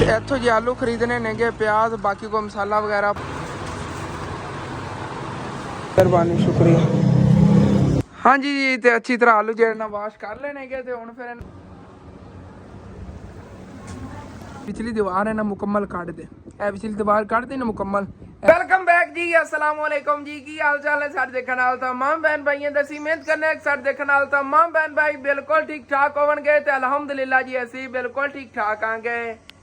ਇੱਥੋਂ ਜੀ ਆਲੂ ਖਰੀਦਣੇ ਨੇਗੇ, ਪਿਆਜ਼, ਬਾਕੀ ਕੋਈ ਮਸਾਲਾ ਵਗੈਰਾ। ਮਿਹਰਬਾਨੀ, ਸ਼ੁਕਰੀਆ। ਹਾਂਜੀ ਜੀ, ਤੇ ਅੱਛੀ ਤਰ੍ਹਾਂ ਆਲੂ ਜਿਹੜੇ ਨਾਲ ਵਾਸ਼ ਕਰ ਲੈਣਗੇ ਤੇ ਹੁਣ ਫਿਰ पिछली दीवार है ना मुकम्मल काट दे, पिछली दीवार काट दे ना मुकम्मल। वेलकम बैक जी, अस्सलाम वालेकुम जी। की हाल चाल है सारे देखने वाले तमाम बहन भाई, दसी मेहनत करने सारे देखने वाले तमाम बहन भाई बिल्कुल ठीक ठाक होवणगे ते अल्हम्दुलिल्लाह जी असी बिल्कुल ठीक ठाक आंगे।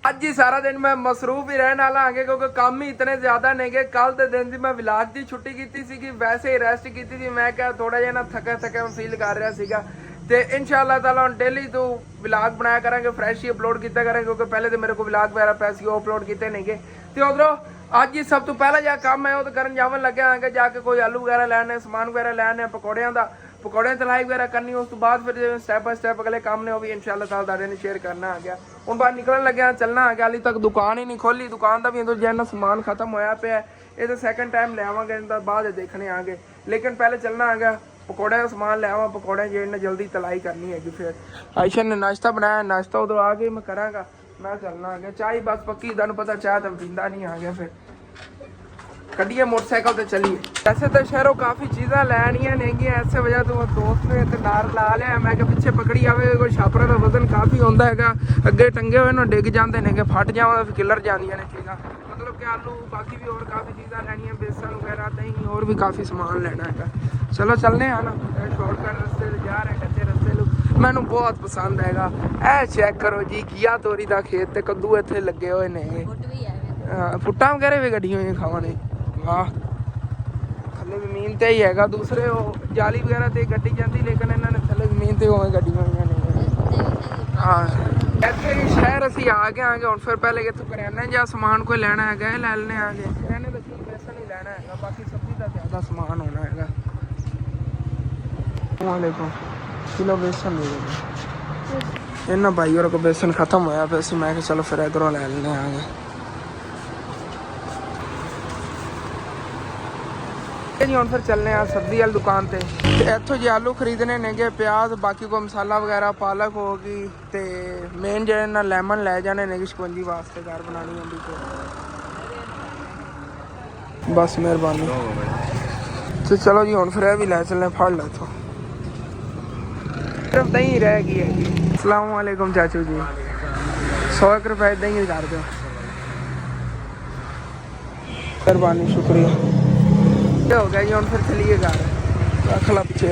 अज ही सारा दिन मैं मसरूफ ही रहने वाला आगे क्योंकि काम ही इतने ज्यादा नेगे। कल के दिन दी मैं विलाग की छुट्टी की सी, वैसे ही रेस्ट की थी। मैं क्या थोड़ा जिहा ना थका थका फील कर रहा सीगा ਤੇ ਇਨਸ਼ਾਅੱਲਾ ਤਾਲਾ ਹੁਣ ਡੇਲੀ ਤੋਂ ਵਲੌਗ ਬਣਾਇਆ ਕਰਾਂਗੇ, ਫਰੈਸ਼ ਹੀ ਅਪਲੋਡ ਕੀਤਾ ਕਰਾਂਗੇ ਕਿਉਂਕਿ ਪਹਿਲੇ ਤੇ ਮੇਰੇ ਕੋਲ ਵਲੌਗ ਵਗੈਰਾ ਪੈ ਸੀ, ਉਹ ਅਪਲੋਡ ਕੀਤੇ ਨਹੀਂਗੇ। ਤੇ ਉਧਰੋਂ ਅੱਜ ਹੀ ਸਭ ਤੋਂ ਪਹਿਲਾ ਜਿਹੜਾ ਕੰਮ ਹੈ ਉਹ ਤਾਂ ਕਰਨ ਜਾਵਣ ਲੱਗਿਆ ਆਂਗੇ, ਜਾ ਕੇ ਕੋਈ ਆਲੂ ਵਗੈਰਾ ਲੈਣੇ, ਸਮਾਨ ਵਗੈਰਾ ਲੈਣੇ, ਪਕੌੜਿਆਂ ਦਾ, ਪਕੌੜਿਆਂ ਤਲਾਈ ਵਗੈਰਾ ਕਰਨੀ। ਉਸ ਤੋਂ ਬਾਅਦ ਫਿਰ ਜਿਵੇਂ ਸਟੈਪ ਬਾਏ ਸਟੈਪ ਅਗਲੇ ਕੰਮ ਨੇ ਉਹ ਵੀ ਇਨਸ਼ਾਅੱਲਾ ਤਾਲਾ ਤੁਹਾਡੇ ਨਾਲ ਸ਼ੇਅਰ ਕਰਨਾ ਆ ਗਿਆ। ਹੁਣ ਬਾਹਰ ਨਿਕਲਣ ਲੱਗਿਆ, ਚੱਲਣਾ ਆ ਗਿਆ। ਹਾਲੇ ਤੱਕ ਦੁਕਾਨ ਹੀ ਨਹੀਂ ਖੋਲੀ, ਦੁਕਾਨ ਦਾ ਵੀ ਅੰਦਰ ਜਿੰਨਾ ਸਮਾਨ ਖਤਮ ਹੋਇਆ ਪਿਆ। ਇਹ ਤਾਂ ਸੈਕਿੰਡ ਟਾਈਮ ਲੈ ਆਵਾਂਗੇ, ਇਹਦਾ ਬਾਅਦ ਦੇਖਣੇ ਆਂਗੇ, ਲੇਕਿਨ ਪਹਿਲੇ ਚੱਲਣਾ ਆ ਗਿਆ। पकौड़े का समान ले आवा, पकौड़े जो जल्दी तलाई करनी है। फिर आयशा ने नाश्ता बनाया, नाश्ता उधर आ गई मैं करांगा, मैं चलना आ गया। चाय बस पक्की, तुहानू पता चाय तो पींदा नहीं आ गया। फिर कड्डिए मोटरसाइकिल तो चलिए। वैसे तो शहरों काफ़ी चीज़ा लैनियां नेगियां, ऐसे वजह तो दोस्त ने तो नार ला लिया। मैं कि पिछे पकड़ी आवे, कोई छापरा का वजन काफ़ी होंदा हैगा, अगे टंगे हुए ना डिग जाते हैं, फट जावा फिर किलर जांदियां ने चीज़ां। मतलब कि आलू बाकी भी और काफ़ी चीज़ा लैनियां, बेसन वगैरह, दही और भी काफ़ी समान लेना है। चलो चलने हैं ना, शॉर्टकट रस्ते जा रहे, कच्चे रस्ते मैनू बहुत पसंद हैगा। ए चेक करो जी, घिया तोरी का खेत ते कद्दू इत्थे लगे हुए ने, फुट्टां वगैरह भी कड्डियां हुई खाने। वाह, थल्ले जमीन ते ही हैगा, दूसरे वो जाली वगैरह ते गड्डी जाती, लेकिन इन्होंने थल्ले जमीन ते उवें गड्डियां हुई ने। हाँ, ਇੱਥੇ ਵੀ ਸ਼ਹਿਰ ਅਸੀਂ ਆ ਗਏ ਆਂਗੇ। ਹੁਣ ਫਿਰ ਪਹਿਲੇ ਇੱਥੋਂ ਕਰਿਆਨੇ ਜਾਂ ਸਮਾਨ ਕੋਈ ਲੈਣਾ ਹੈਗਾ ਇਹ ਲੈ ਲੈਣੇ ਆਂਗੇ। ਕਰਿਆਨੇ ਦਾ ਕੀ ਬੇਸਨ ਹੀ ਲੈਣਾ ਹੈਗਾ, ਬਾਕੀ ਸਬਜ਼ੀ ਦਾ ਜ਼ਿਆਦਾ ਸਮਾਨ ਹੋਣਾ ਹੈਗਾ। वालेकुम, किलो बेसन दे दो। इन्होंने भाई और को बेसन खत्म होया पे सी, मैं चलो फिर इधरों ले लेने आगे जी। हम फिर चलने आ सब्जी वाली दुकान ते। इत्थों जी आलू खरीदने नेगे, प्याज, बाकी कोई मसाला वगैरह, पालक होगी ते मेन जेह्ड़े ना लैमन लै जाने नेगे शिकंजी वास्ते, घर बनानी होंदी तो बस मेहरबानी। तो चलो जी हम फिर भी लै चलने, फड़ लो इत्थों, सिर्फ दही रह गई है जी। अस्सलाम वालेकुम चाचू जी, 100 रुपए दही कर दो, मेहरबानी, शुक्रिया। हो गया जी, हम फिर चलिए घर, रख ला पीछे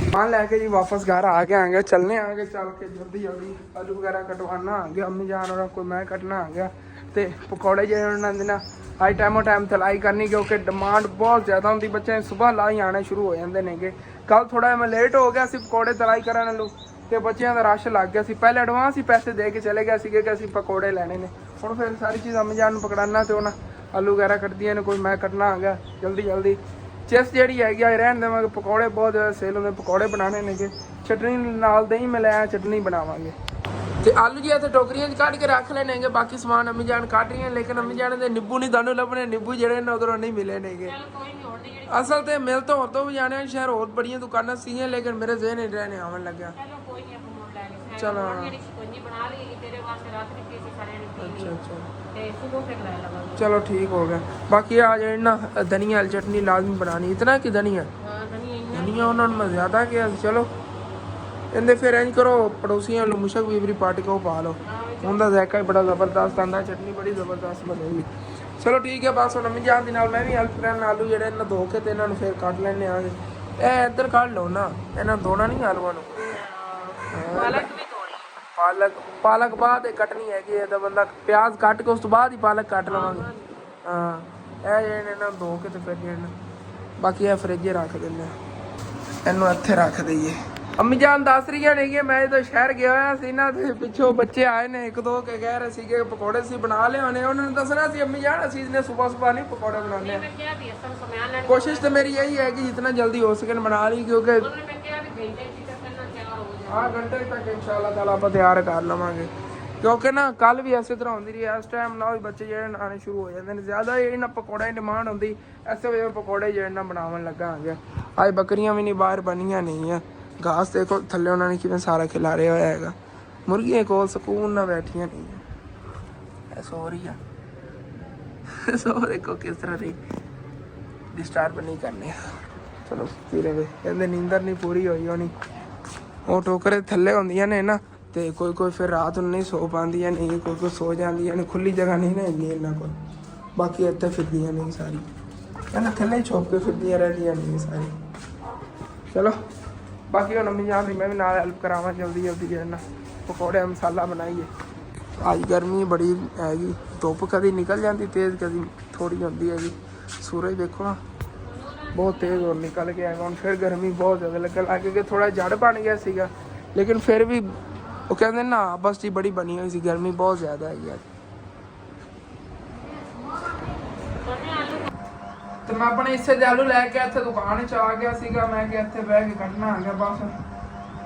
सामान लैके जी वापस घर आ गए आगे। चलने आगे, चल के जल्दी जल्दी आलू वगैरह कटवाना आ गया, अम्मी जान और कोई मैं कटना आ गया। तो पकौड़े जो उन्होंने ना अज टाइमों टाइम तलाई करनी, क्योंकि डिमांड बहुत ज़्यादा होंगी, बच्चे सुबह ला ही आने शुरू हो जाते हैं। कल थोड़ा मैं लेट हो गया सी पकौड़े तलाई करने लू, तो बच्चों का रश लग गया सी। पहले एडवांस ही पैसे दे के चले गए कि असीं पकौड़े लेने ने। हुण फिर सारी चीज़ अम्मी जान पकड़ाना, तो उन्हें आलू वगैरह कटदियां ने, कोई मैं कटना आ गया जल्दी जल्दी। चिप्स जी है रहन देवांगे, पकौड़े बहुत ज़्यादा सेल होंगे, पकौड़े बनाने ने। चटनी नाल दही में लाया, चटनी बनावांगे। तो आलू जी इतने टोकरियां कट के रख लेने, बाकी समान अम्मी जान कट रही है, लेकिन अम्मी जान के निब्बू नहीं तुहानू लभने, निब्बू जेडे ने उधरों नहीं मिले नेगे। असल तो मिल तो होर तो भी जाने शहर होर बड़ियां दुकानां सीगियां, लेकिन मेरे जहन ही रहने आवन लग्या। चलो अच्छा अच्छा, चलो ठीक हो गया। बाकी आ जाए ना धनिया वाली चटनी लाजमी बनानी। इतना कि धनिया धनिया उन्होंने मैं ज़्यादा किया। चलो इन्हें फिर इंज करो, पड़ोसियों मुशक बीबरी पार्टी को पा लो, उनका जायका ही बड़ा ज़बरदस्त आंदा, चटनी बड़ी ज़बरदस्त बनेगी। चलो ठीक है, बस हम अम्मी जान के नाल मैं भी हेल्प करना। आलू जेडे इन्हें धो के तो इन्होंने फिर कट लेने आगे। ए इधर कट लो ना, इन्हें धोना नहीं आलूआ नूं। पालक बाद कटनी है तो बंदा प्याज कट के उस तो बाद ही पालक कट लवांगे। हाँ, ये धो के तो फिर बाकी है फ्रिज रख देने, इनू इत्थे रख दईए। अम्मी जान दस रही नहीं, मैं तो शहर गया होया सी ना, ते पिछों बच्चे आए ने एक दो के कह रहे सी कि पकौड़े सी बना ले होने। उन्होंने दसना सी अम्मी जान असीं ने सुबह सुबह नहीं पकौड़े बनाने। कोशिश तो मेरी यही है कि जितना जल्दी हो सके बना ली, क्योंकि हाँ घंटे तक इंशाअल्लाह ताला आप तैयार कर लवांगे। क्योंकि ना कल भी इस तरह होंदी रही, इस टाइम ना बच्चे जो आने शुरू हो जाते हैं ज़्यादा, ये ना पकौड़े की डिमांड होंगी, इस वजह पकौड़े जो ना बनावन लगा आ गया। अज बकरियां भी नहीं बाहर बनिया नहीं है, घास देखो थले उन्होंने किवें सारा खिलारे होया है। मुर्गियां कोल सकून ना बैठिया नहीं है, ਸੋ ਰਹੀ ਆ ਸੋ ਦੇਖੋ ਕਿਸ ਤਰ੍ਹਾਂ ਦੀ ਡਿਸਟਰਬ ਨਹੀਂ ਕਰਨੀ। ਚਲੋ ਫਿਰ ਕਹਿੰਦੇ ਨੀਂਦਰ ਨਹੀਂ ਪੂਰੀ ਹੋਈ ਹੋਣੀ। ਉਹ ਟੋਕਰੇ ਥੱਲੇ ਹੁੰਦੀਆਂ ਨੇ ਨਾ ਤੇ ਕੋਈ ਫਿਰ ਰਾਤ ਨੂੰ ਨਹੀਂ ਸੋ ਪਾਉਂਦੀਆਂ ਨਹੀਂ, ਕੋਈ ਸੋ ਜਾਂਦੀਆਂ ਨੇ। ਖੁੱਲੀ ਜਗ੍ਹਾ ਨਹੀਂ ਨਾ ਹੈਗੀ ਇਹਨਾਂ ਕੋਲ। ਬਾਕੀ ਇੱਥੇ ਫਿਰਦੀਆਂ ਨਹੀਂ ਸਾਰੀ ਕਹਿੰਦਾ ਥੱਲੇ ਛੋਪ ਕੇ ਫਿਰਦੀਆਂ ਰਹਿੰਦੀਆਂ ਨਹੀਂ ਸਾਰੀ। ਚਲੋ ਬਾਕੀ ਹੁਣ ਮੰਮੀ ਜਾਨ ਦੀ ਮੈਂ ਵੀ ਨਾਲ ਹੈਲਪ ਕਰਾਵਾਂ ਜਲਦੀ ਜੇ ਨਾ ਪਕੌੜੇ ਮਸਾਲਾ ਬਣਾਈਏ। ਅੱਜ ਗਰਮੀ ਬੜੀ ਹੈਗੀ, ਧੁੱਪ ਕਦੀ ਨਿਕਲ ਜਾਂਦੀ ਤੇਜ਼, ਕਦੀ ਥੋੜੀ ਹੁੰਦੀ ਹੈਗੀ। ਸੂਰਜ ਦੇਖੋ ਨਾ ਬਹੁਤ ਤੇਜ਼ ਹੋਰ ਨਿਕਲ ਕੇ ਆਏਗਾ। ਹੁਣ ਫਿਰ ਗਰਮੀ ਬਹੁਤ ਜ਼ਿਆਦਾ ਲੱਗਣ ਲੱਗ ਗਈ। ਥੋੜਾ ਜੜ ਬਣ ਗਿਆ ਸੀਗਾ ਲੇਕਿਨ ਫਿਰ ਵੀ ਉਹ ਕਹਿੰਦੇ ਨਾ ਆਪਸ 'ਚ ਬੜੀ ਬਣੀ ਹੋਈ ਸੀ। ਗਰਮੀ ਬਹੁਤ ਜ਼ਿਆਦਾ ਹੈਗੀ ਅੱਜ। ਤੇ ਮੈਂ ਆਪਣੇ ਹਿੱਸੇ ਦੇ ਆਲੂ ਲੈ ਕੇ ਇੱਥੇ ਦੁਕਾਨ 'ਚ ਆ ਗਿਆ ਸੀਗਾ। ਮੈਂ ਕਿ ਇੱਥੇ ਬਹਿ ਕੇ ਕੱਟਣਾ ਆ ਗਿਆ ਬਸ।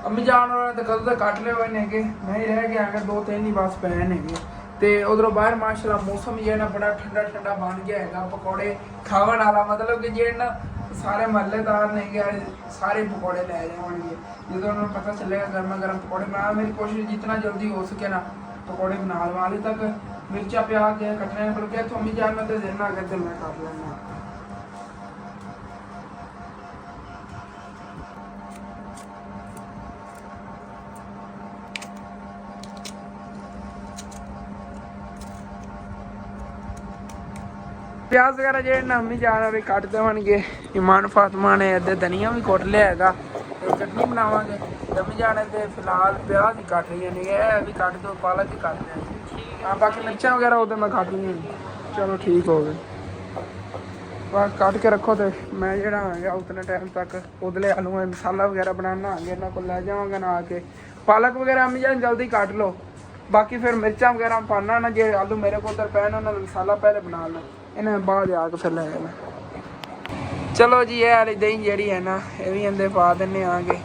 ਅੰਮੀ ਜਾਣ ਵਾਲੇ ਤਾਂ ਕਦੋਂ ਤਾਂ ਕੱਟ ਲਏ ਹੋਏ ਨੇਗੇ, ਮੈਂ ਹੀ ਰਹਿ ਗਿਆ ਹੈਗਾ। 2-3 ਹੀ ਬਸ ਪਏ ਨੇਗੇ। ਤੇ ਉਧਰੋਂ ਬਾਹਰ ਮਾਸ਼ਾਅੱਲਾ ਮੌਸਮ ਜਿਹੜਾ ਬੜਾ ਠੰਡਾ ਬਣ ਗਿਆ ਹੈਗਾ। ਪਕੌੜੇ ਖਾਣ ਵਾਲਾ ਮਤਲਬ ਕਿ ਜਿਹੜੇ ਨਾ ਸਾਰੇ ਮਹੱਲੇਦਾਰ ਨੇਗੇ ਸਾਰੇ ਪਕੌੜੇ ਲੈ ਜਾਣਗੇ। ਜਦੋਂ ਉਹਨਾਂ ਨੂੰ ਪਤਾ ਚੱਲੇਗਾ ਗਰਮਾ ਗਰਮ ਪਕੌੜੇ ਬਣਾ। ਮੇਰੀ ਕੋਸ਼ਿਸ਼ ਜਿਤਨਾ ਜਲਦੀ ਹੋ ਸਕੇ ਨਾ ਪਕੌੜੇ ਬਣਾ ਲਵਾਂ। ਹਾਲੇ ਤੱਕ ਮਿਰਚਾਂ ਪਿਆਜ਼ ਕੱਟਣੇ ਪਰ ਕਿਹਾ ਅੰਮੀ ਜਾਨ ਮੈਂ ਤੇ ਦੇਣਾ ਅਗਰ ਤੇ ਮੈਂ ਕਰ ਲੈਂਦਾ। ਪਿਆਜ਼ ਵਗੈਰਾ ਜਿਹੜੇ ਨਾ ਅੰਮੀ ਜਾਨ ਵਾਲੇ ਕੱਟ ਦੇਵਣਗੇ। ਇਮਾਨ ਫਾਤਮਾ ਨੇ ਇੱਧਰ ਧਨੀਆ ਵੀ ਕੁੱਟ ਲਿਆ ਹੈਗਾ ਤੇ ਚਟਨੀ ਬਣਾਵਾਂਗੇ। ਅੰਮੀ ਜਾਨ ਤੇ ਫਿਲਹਾਲ ਪਿਆਜ਼ ਹੀ ਕੱਟ ਰਹੀਆਂ ਨੇ। ਇਹ ਵੀ ਕੱਟ ਦਿਓ, ਪਾਲਕ ਵੀ ਕੱਟ ਦਿਓ। ਹਾਂ ਬਾਕੀ ਮਿਰਚਾਂ ਵਗੈਰਾ ਉਹਦੇ ਮੈਂ ਕੱਟ ਲਈਆਂ। ਚਲੋ ਠੀਕ ਹੋ ਗਏ ਬਸ ਕੱਟ ਕੇ ਰੱਖੋ। ਤੇ ਮੈਂ ਜਿਹੜਾ ਆਂਗਾ ਉਤਨੇ ਟਾਈਮ ਤੱਕ ਉਧਲੇ ਆਲੂਆਂ ਦਾ ਮਸਾਲਾ ਵਗੈਰਾ ਬਣਾਉਣਾ ਆਂਗੇ ਇਹਨਾਂ ਕੋਲ ਲੈ ਜਾਵਾਂਗਾ ਨਾ ਆ ਕੇ। ਪਾਲਕ ਵਗੈਰਾ ਅੰਮੀ ਜਾਨ ਜਲਦੀ ਕੱਟ ਲਓ। ਬਾਕੀ ਫਿਰ ਮਿਰਚਾਂ ਵਗੈਰਾ ਪਾਣਾ ਨਾ ਜੇ ਆਲੂ ਮੇਰੇ ਕੋਲ ਉੱਧਰ ਪੈਣ ਉਹਨਾਂ ਦਾ ਮਸਾਲਾ ਪਹਿਲੇ ਬਣਾ ਲਓ। ਇਹਨਾਂ ਬਾਅਦ ਆ ਕੇ ਫਿਰ ਲੈ ਜਾਣਾ। ਚਲੋ ਜੀ ਇਹ ਵਾਲੀ ਦਹੀਂ ਜਿਹੜੀ ਹੈ ਨਾ ਇਹ ਵੀ ਇਹਦੇ ਪਾ ਦਿੰਦੇ ਆਗੇ।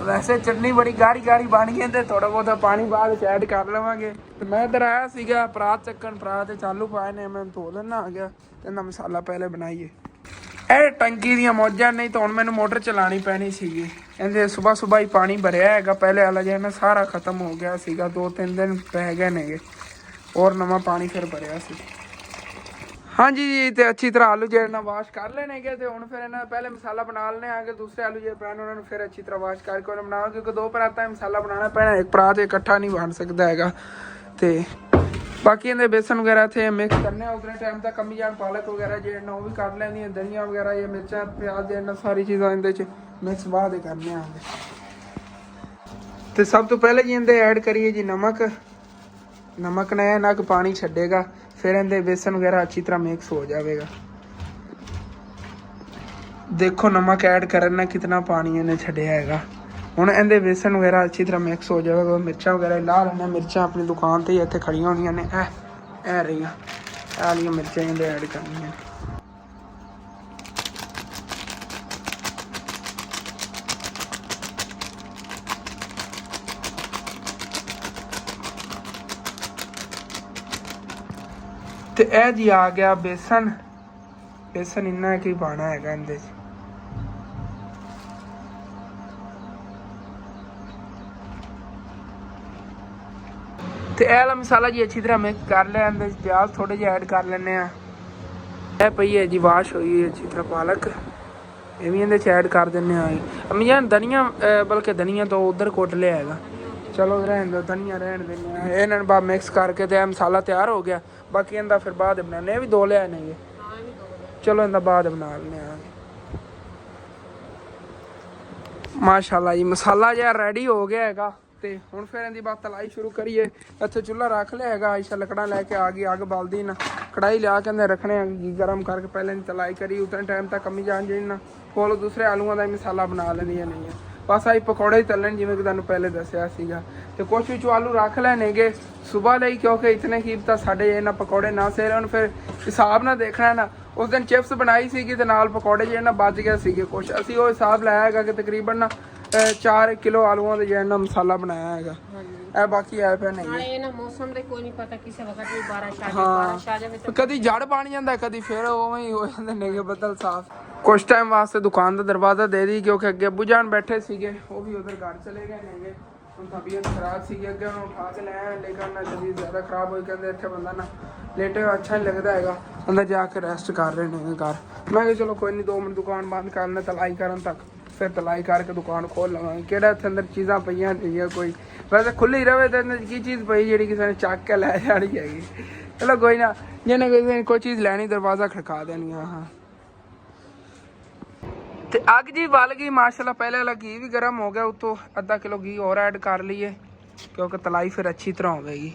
ਵੈਸੇ ਚਟਨੀ ਬੜੀ ਗਾੜੀ ਬਣ ਗਈ ਤੇ ਥੋੜਾ ਬਹੁਤਾ ਪਾਣੀ ਬਾਅਦ ਵਿੱਚ ਐਡ ਕਰ ਲਵਾਂਗੇ। ਤੇ ਮੈਂ ਇੱਧਰ ਆਇਆ ਸੀਗਾ ਪਰਾਤ ਚੱਕਣ। ਪਰਾਤ 'ਚ ਆਲੂ ਪਾਏ ਨੇ, ਮੈਂ ਧੋ ਲੈਣਾ ਆ ਗਿਆ ਤੇ ਇਹਦਾ ਮਸਾਲਾ ਪਹਿਲੇ ਬਣਾਈਏ। ਇਹ ਟੰਕੀ ਦੀਆਂ ਮੌਜਾਂ ਨਹੀਂ ਤਾਂ ਹੁਣ ਮੈਨੂੰ ਮੋਟਰ ਚਲਾਉਣੀ ਪੈਣੀ ਸੀਗੀ। ਇਹਦੇ ਸੁਬਾਹ ਹੀ ਪਾਣੀ ਭਰਿਆ ਹੈਗਾ। ਪਹਿਲੇ ਵਾਲਾ ਜਿਹੜਾ ਨਾ ਸਾਰਾ ਖਤਮ ਹੋ ਗਿਆ ਸੀਗਾ। 2-3 ਦਿਨ ਪੈ ਗਏ ਨੇਗੇ ਔਰ ਨਵਾਂ ਪਾਣੀ ਫਿਰ ਭਰਿਆ ਸੀ। ਹਾਂਜੀ ਜੀ ਤੇ ਅੱਛੀ ਤਰ੍ਹਾਂ ਆਲੂ ਜਿਹੜੇ ਨਾ ਵਾਸ਼ ਕਰ ਲੈਣਗੇ। ਤੇ ਹੁਣ ਫਿਰ ਇਹਨਾਂ ਪਹਿਲੇ ਮਸਾਲਾ ਬਣਾ ਲੈਣੇ ਆਗੇ। ਦੂਸਰੇ ਆਲੂ ਜਿਹੜੇ ਪੈਣ ਉਹਨਾਂ ਨੂੰ ਫਿਰ ਅੱਛੀ ਤਰ੍ਹਾਂ ਵਾਸ਼ ਕਰਕੇ ਉਹਨਾਂ ਬਣਾਵਾਂਗੇ ਕਿਉਂਕਿ 2 ਪਰਾਤਾਂ ਮਸਾਲਾ ਬਣਾਉਣਾ ਪੈਣਾ। ਇੱਕ ਪਰਾਤ ਇਕੱਠਾ ਨਹੀਂ ਬਣ ਸਕਦਾ ਹੈਗਾ। ਤੇ ਬਾਕੀ ਇਹਦੇ ਬੇਸਨ ਵਗੈਰਾ ਇੱਥੇ ਮਿਕਸ ਕਰਨੇ ਉਤਨੇ ਟਾਈਮ ਤੱਕ ਅੰਮੀ ਜਾਨ ਪਾਲਕ ਵਗੈਰਾ ਜਿਹੜੇ ਨਾ ਉਹ ਵੀ ਕਰ ਲੈਂਦੀਆਂ। ਧਨੀਆ ਵਗੈਰਾ ਜਾਂ ਮਿਰਚਾਂ ਪਿਆਜ਼ ਜਿਹੜੇ ਨਾ ਸਾਰੀ ਚੀਜ਼ਾਂ ਇਹਦੇ 'ਚ ਮਿਕਸ ਬਾਅਦ ਹੀ ਕਰਨੇ ਆਗੇ। ਤੇ ਸਭ ਤੋਂ ਪਹਿਲੇ ਜੀ ਇਹਦੇ ਐਡ ਕਰੀਏ ਜੀ ਨਮਕ ਨੇ ਨਾ ਕਿ ਪਾਣੀ ਛੱਡੇਗਾ। ਫਿਰ ਇਹਦੇ ਬੇਸਨ ਵਗੈਰਾ ਅੱਛੀ ਤਰ੍ਹਾਂ ਮਿਕਸ ਹੋ ਜਾਵੇਗਾ। ਦੇਖੋ ਨਮਕ ਐਡ ਕਰਨ ਨਾਲ ਕਿਤਨਾ ਪਾਣੀ ਇਹਨੇ ਛੱਡਿਆ ਹੈਗਾ। ਹੁਣ ਇਹਦੇ ਬੇਸਨ ਵਗੈਰਾ ਅੱਛੀ ਤਰ੍ਹਾਂ ਮਿਕਸ ਹੋ ਜਾਵੇਗਾ। ਮਿਰਚਾਂ ਵਗੈਰਾ ਲਾ ਲੈਣਾ। ਮਿਰਚਾਂ ਆਪਣੀ ਦੁਕਾਨ 'ਤੇ ਹੀ ਇੱਥੇ ਖੜੀਆਂ ਹੋਣੀਆਂ ਨੇ। ਇਹ ਰਹੀਆਂ ਇਹ ਵਾਲੀਆਂ ਮਿਰਚਾਂ ਇਹਦੇ ਐਡ ਕਰਨੀਆਂ ਨੇ। ਤੇ ਇਹ ਜੀ ਆ ਗਿਆ ਬੇਸਨ ਇੰਨਾ ਕੀ ਪਾਣਾ ਹੈਗਾ ਇਹਦੇ 'ਚ। ਤੇ ਇਹ ਵਾਲਾ ਮਸਾਲਾ ਜੀ ਅੱਛੀ ਤਰ੍ਹਾਂ ਮਿਕਸ ਕਰ ਲਿਆ। ਇਹਦੇ 'ਚ ਪਿਆਜ਼ ਥੋੜੇ ਜਿਹੇ ਐਡ ਕਰ ਲੈਂਦੇ ਆ। ਇਹ ਪਈ ਹੈ ਜੀ ਵਾਸ਼ ਹੋਈ ਅੱਛੀ ਤਰ੍ਹਾਂ ਪਾਲਕ, ਇਹ ਵੀ ਇਹਦੇ 'ਚ ਐਡ ਕਰ ਦਿੰਦੇ ਆ। ਅੰਮੀ ਜਾਨ ਧਨੀਆ ਬਲਕਿ ਧਨੀਆ ਤੋਂ ਉੱਧਰ ਕੁੱਟ ਲਿਆ ਹੈਗਾ। ਚਲੋ ਰਹਿਣ ਦਿਓ, ਧਨੀਆ ਰਹਿਣ ਦਿੰਦੇ ਆ। ਇਹਨਾਂ ਨੂੰ ਬਾਅਦ ਮਿਕਸ ਕਰਕੇ ਤੇ ਇਹ ਮਸਾਲਾ ਤਿਆਰ ਹੋ ਗਿਆ। ਬਾਕੀ ਇਹਦਾ ਫਿਰ ਬਾਅਦ ਬਣਾਉਂਦੇ। ਇਹ ਵੀ 2 ਲਿਆਏ ਨੇਗੇ। ਚਲੋ ਇਹਦਾ ਬਾਅਦ ਬਣਾ ਲੈਂਦੇ ਆ। ਮਾਸ਼ਾਅੱਲਾ ਜੀ ਮਸਾਲਾ ਜਿਹਾ ਰੈਡੀ ਹੋ ਗਿਆ ਹੈਗਾ। ਤੇ ਹੁਣ ਫਿਰ ਇਹਦੀ ਬਾਤ ਤਲਾਈ ਸ਼ੁਰੂ ਕਰੀਏ। ਇੱਥੇ ਚੁੱਲ੍ਹਾ ਰੱਖ ਲਿਆ ਹੈਗਾ। ਆਇਸ਼ਾ ਲੱਕੜਾਂ ਲੈ ਕੇ ਆ ਗਈ। ਅੱਗ ਬਲਦੀ ਨਾ ਕੜਾਈ ਲਿਆ ਕੇ ਅੰਦਰ ਰੱਖਣੇ ਗਰਮ ਕਰਕੇ ਪਹਿਲਾਂ ਦੀ ਤਲਾਈ ਕਰੀ। ਉਤਨੇ ਟਾਈਮ ਤੱਕ ਅੰਮੀ ਜਾਨ ਜਿਹੜੀ ਨਾ ਕੋਲ ਦੂਸਰੇ ਆਲੂਆਂ ਦਾ ਮਸਾਲਾ ਬਣਾ ਲੈਂਦੀਆਂ ਨਹੀਂ। ਬਸ ਆਹੀ ਪਕੌੜੇ ਤਲਣ ਜਿਵੇਂ ਕਿ ਤੁਹਾਨੂੰ ਪਹਿਲੇ ਦੱਸਿਆ ਸੀਗਾ। ਤੇ ਕੁਛ ਵਿੱਚ ਆਲੂ ਰੱਖ ਲੈਣੇਗੇ ਸੁਬਾਹ ਲਈ ਕਿਉਂਕਿ ਇਤਨੇ ਕੀ ਤਾਂ ਸਾਡੇ ਇਹਨਾਂ ਪਕੌੜੇ ਨਾ ਸੇਰੇ। ਹੁਣ ਫਿਰ ਹਿਸਾਬ ਨਾਲ ਦੇਖਣਾ ਨਾ। ਉਸ ਦਿਨ ਚਿਪਸ ਬਣਾਈ ਸੀਗੀ ਤੇ ਨਾਲ ਪਕੌੜੇ ਜਿਹੜੇ ਨਾ ਬਚ ਗਏ ਸੀਗੇ ਕੁਛ। ਅਸੀਂ ਉਹ ਹਿਸਾਬ ਲਾਇਆ ਹੈਗਾ ਕਿ ਤਕਰੀਬਨ ਨਾ 4 ਕਿਲੋ ਆਲੂਆਂ ਦੇ ਜਿਹੜਾ ਨਾ ਮਸਾਲਾ ਬਣਾਇਆ ਹੈਗਾ। ਇਹ ਬਾਕੀ ਆਏ ਪਏ ਨਹੀਂ ਮੌਸਮ ਦੇ ਕੋਈ ਨਹੀਂ ਪਤਾ ਕਿਸੇ ਵਕਤ ਵੀ ਬਾਰਿਸ਼ ਆ ਜਾਵੇ। ਕਦੀ ਜੜ ਬਣ ਜਾਂਦਾ ਕਦੀ ਫਿਰ ਉਵੇਂ ਹੀ ਹੋ ਜਾਂਦੇ ਨੇਗੇ ਬੱਦਲ ਸਾਫ਼। ਕੁਛ ਟਾਈਮ ਵਾਸਤੇ ਦੁਕਾਨ ਦਾ ਦਰਵਾਜ਼ਾ ਦੇ ਦੀ ਕਿਉਂਕਿ ਅੱਗੇ ਅੱਬੂ ਜਾਨ ਬੈਠੇ ਸੀਗੇ ਉਹ ਵੀ ਉਧਰ ਘਰ ਚਲੇ ਗਏ ਨੇਗੇ। तबीयत खराब सी अगे मैं उठा के लाया लेकिन तबीयत ज़्यादा खराब हुई कहते इतने बंदा ना लेटे अच्छा नहीं लगता है अंदर जाके रेस्ट कर रहे हैं घर मैं कि चलो कोई नहीं 2 मिनट दुकान बंद कर लें तलाई करन तक फिर तलाई करके दुकान खोल लवांगे केड़ा इत्थे अंदर चीज़ां पईयां नहीं है कोई वैसे खुली रहे तो अंदर की चीज़ पई जी किसी ने चक के लै जानी हैगी चलो कोई ना जिन्हें किसी ने कोई चीज़ लैनी दरवाज़ा खड़का देनी हाँ ਤੇ ਅੱਗ ਜੀ ਬਲ ਗਈ ਮਾਸ਼ਾਅੱਲਾ ਪਹਿਲੇ ਵਾਲਾ ਘੀ ਵੀ ਗਰਮ ਹੋ ਗਿਆ ਉਤੋਂ ਅੱਧਾ ਕਿਲੋ ਘੀ ਹੋਰ ਐਡ ਕਰ ਲਈਏ ਕਿਉਂਕਿ ਤਲਾਈ ਫਿਰ ਅੱਛੀ ਤਰ੍ਹਾਂ ਹੋਵੇਗੀ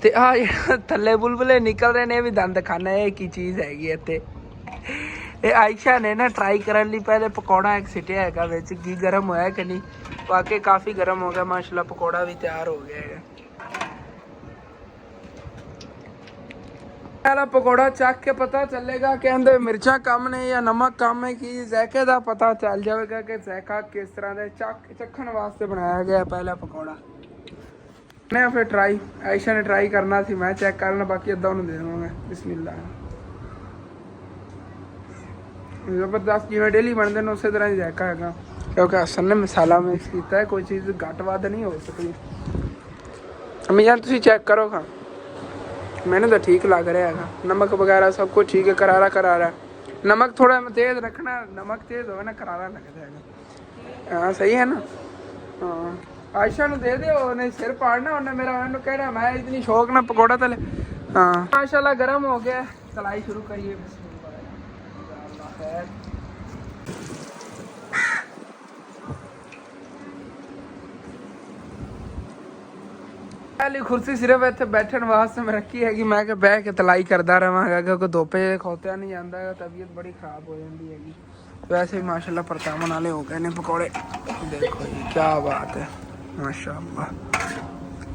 ਤੇ ਆ ਥੱਲੇ ਬੁਲਬੁਲੇ ਨਿਕਲ ਰਹੇ ਨੇ ਇਹ ਵੀ ਦੰਦ ਖਾਨਾ ਇਹ ਕੀ ਚੀਜ਼ ਹੈਗੀ ਇੱਥੇ ਇਹ ਆਇਸ਼ਾ ਨੇ ਨਾ ਟਰਾਈ ਕਰਨ ਲਈ ਪਹਿਲੇ ਪਕੌੜਾ ਇੱਕ ਸਿੱਟਿਆ ਹੈਗਾ ਵਿੱਚ ਘੀ ਗਰਮ ਹੋਇਆ ਕਿ ਨਹੀਂ ਵਾਕਈ ਕਾਫੀ ਗਰਮ ਹੋ ਗਿਆ ਮਾਸ਼ਾਅੱਲਾ ਪਕੌੜਾ ਵੀ ਤਿਆਰ ਹੋ ਗਿਆ ਹੈ वाला पकौड़ा चख के पता चलेगा कि अंदर मिर्चा कम ने या नमक कम है कि जैके का पता चल जाएगा कि जैका किस तरह से चखण वास्ते बनाया गया पहला पकौड़ा ने फिर ट्राई आयशा ने ट्राई करना थी मैं चेक करना बाकी अद्धा उन्हें दे दूँगा बिस्मिल्लाह जबरदस्त जिवें डेली बनते हैं उस तरह ही जैका है क्योंकि हसन ने मसाला मिक्स किया है कोई चीज़ घट वध नहीं हो सकती अम्मी जान तुम चेक करो खा मैंने तो ठीक लग रहा है नमक वगैरह सब कुछ ठीक है करारा करारा नमक थोड़ा तेज़ रखना नमक तेज़ हो ना करारा लगता है हाँ सही है ना हाँ आयशा ने दे दे उन्हें सिर पाड़ना उन्हें मेरा मैंने कह रहा मैं इतनी शौक ना पकौड़ा तले हाँ माशाल्लाह गर्म हो गया तलाई शुरू करिए पहली कुर्सी सिर्फ इतने बैठने वास्ते मैं रखी हैगी मैं कि बह के तलाई करता रहांगा क्योंकि धुप्पे खोत्या नहीं जाता है तबीयत बड़ी खराब हो जाती हैगी वैसे भी माशाल्लाह परतावन वाले हो गए ने पकौड़े देखो जी क्या बात है माशाल्लाह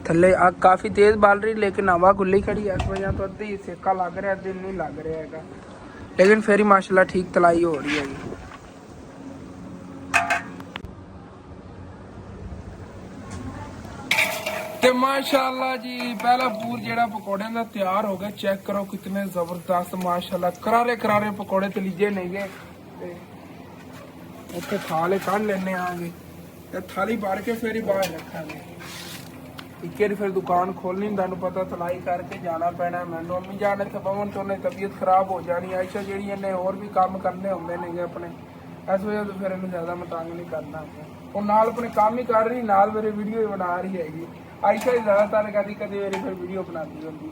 थल्ले आग काफ़ी तेज़ बाल रही लेकिन हवा खुली खड़ी है इस वजह तो अद्धी सेका लग रहा है अद्धी नहीं लग रहा है लेकिन फिर ही माशाल्लाह ठीक तलाई हो रही हैगी ਤੇ ਮਾਸ਼ਾਅੱਲਾ ਜੀ ਪਹਿਲਾ ਪੂਰ ਜਿਹੜਾ ਪਕੌੜਿਆਂ ਦਾ ਤਿਆਰ ਹੋ ਗਿਆ ਚੈੱਕ ਕਰੋ ਕਿਤਨੇ ਜ਼ਬਰਦਸਤ ਮਾਸ਼ਾਅੱਲਾ ਕਰਾਰੇ ਕਰਾਰੇ ਪਕੌੜੇ ਤਲੀਜੇ ਨੇਗੇ ਤੇ ਉੱਥੇ ਥਾਲੇ ਕੱਢ ਲੈਣੇ ਆਗੇ ਤੇ ਥਾਲੀ ਭਰ ਕੇ ਫੇਰ ਹੀ ਬਾਹਰ ਰੱਖਾਂਗੇ ਇੱਕ ਵਾਰੀ ਫਿਰ ਦੁਕਾਨ ਖੋਲਣੀ ਤੁਹਾਨੂੰ ਪਤਾ ਤਲਾਈ ਕਰਕੇ ਜਾਣਾ ਪੈਣਾ ਮੈਨੂੰ ਅੰਮੀ ਜਾਣ ਇੱਥੇ ਪਵਨ ਤੋਂ ਨੇ ਤਬੀਅਤ ਖਰਾਬ ਹੋ ਜਾਣੀ ਆਇਸ਼ਾ ਜਿਹੜੀ ਇਹਨੇ ਹੋਰ ਵੀ ਕੰਮ ਕਰਨੇ ਹੁੰਦੇ ਨੇਗੇ ਆਪਣੇ ਇਸ ਵਜ੍ਹਾ ਤੋਂ ਫਿਰ ਇਹਨੂੰ ਜ਼ਿਆਦਾ ਮਤੰਗ ਨਹੀਂ ਕਰਨਾ ਉਹ ਨਾਲ ਆਪਣੇ ਕੰਮ ਹੀ ਕਰ ਰਹੀ ਨਾਲ ਮੇਰੇ ਵੀਡੀਓ ਹੀ ਬਣਾ ਰਹੀ ਹੈਗੀ आयशा ही ज़्यादातर कभी कभी मेरी फिर वीडियो बनाती होंगी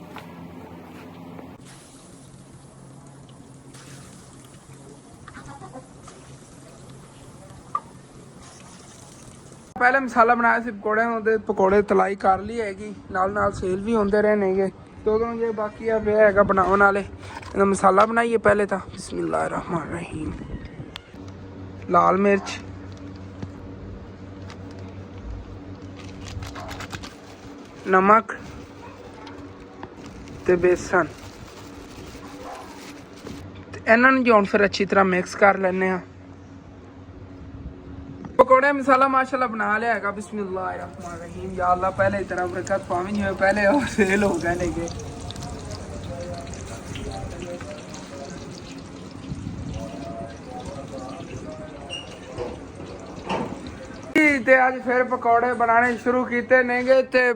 पहले मसाला बनाया सी पकौड़े तलाई कर ली हैगी नाल सेल भी होंदे रहे नेगे तो ये बाकी अब है बनाने वाले मसाला बनाइए पहले तो बिस्मिल्लाहिर्रहमानिर्रहीम लाल मिर्च नमक ते बेसन इन्हां नूं हुण फिर अच्छी तरह मिक्स कर लैने पकौड़े मसाला माशाल्लाह बना लिया है बिस्मिल्लाहिर्रहमानिर्रहीम या अल्लाह पहले इतना बरकत पावी जिवें पहले और सेल हो गए लेके ते अज फिर पकौड़े बनाने शुरू किए नेगे ते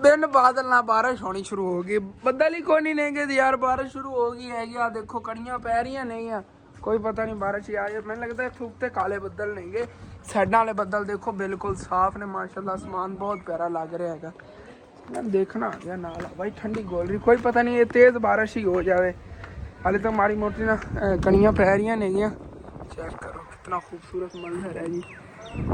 दिन बादल ना बारिश होनी शुरू हो गई बदल ही कोई नहीं नेगे यार बारिश शुरू हो गई है आ देखो कड़ियां पै रही नहीं है कोई पता नहीं बारिश ही आ जाए मैंने लगता है धुप ते काले बदल नेगे साइडा वाले बदल देखो बिल्कुल साफ ने माशाल्लाह आसमान बहुत प्यारा लग रहा है मैं देखना आ गया नाल भाई ठंडी गोल रही कोई पता नहीं ये तेज़ बारिश ही हो जाए हाले तो माड़ी मोटी ना कड़ियां पै रही नेगियां चेक करो कितना खूबसूरत मंजर है जी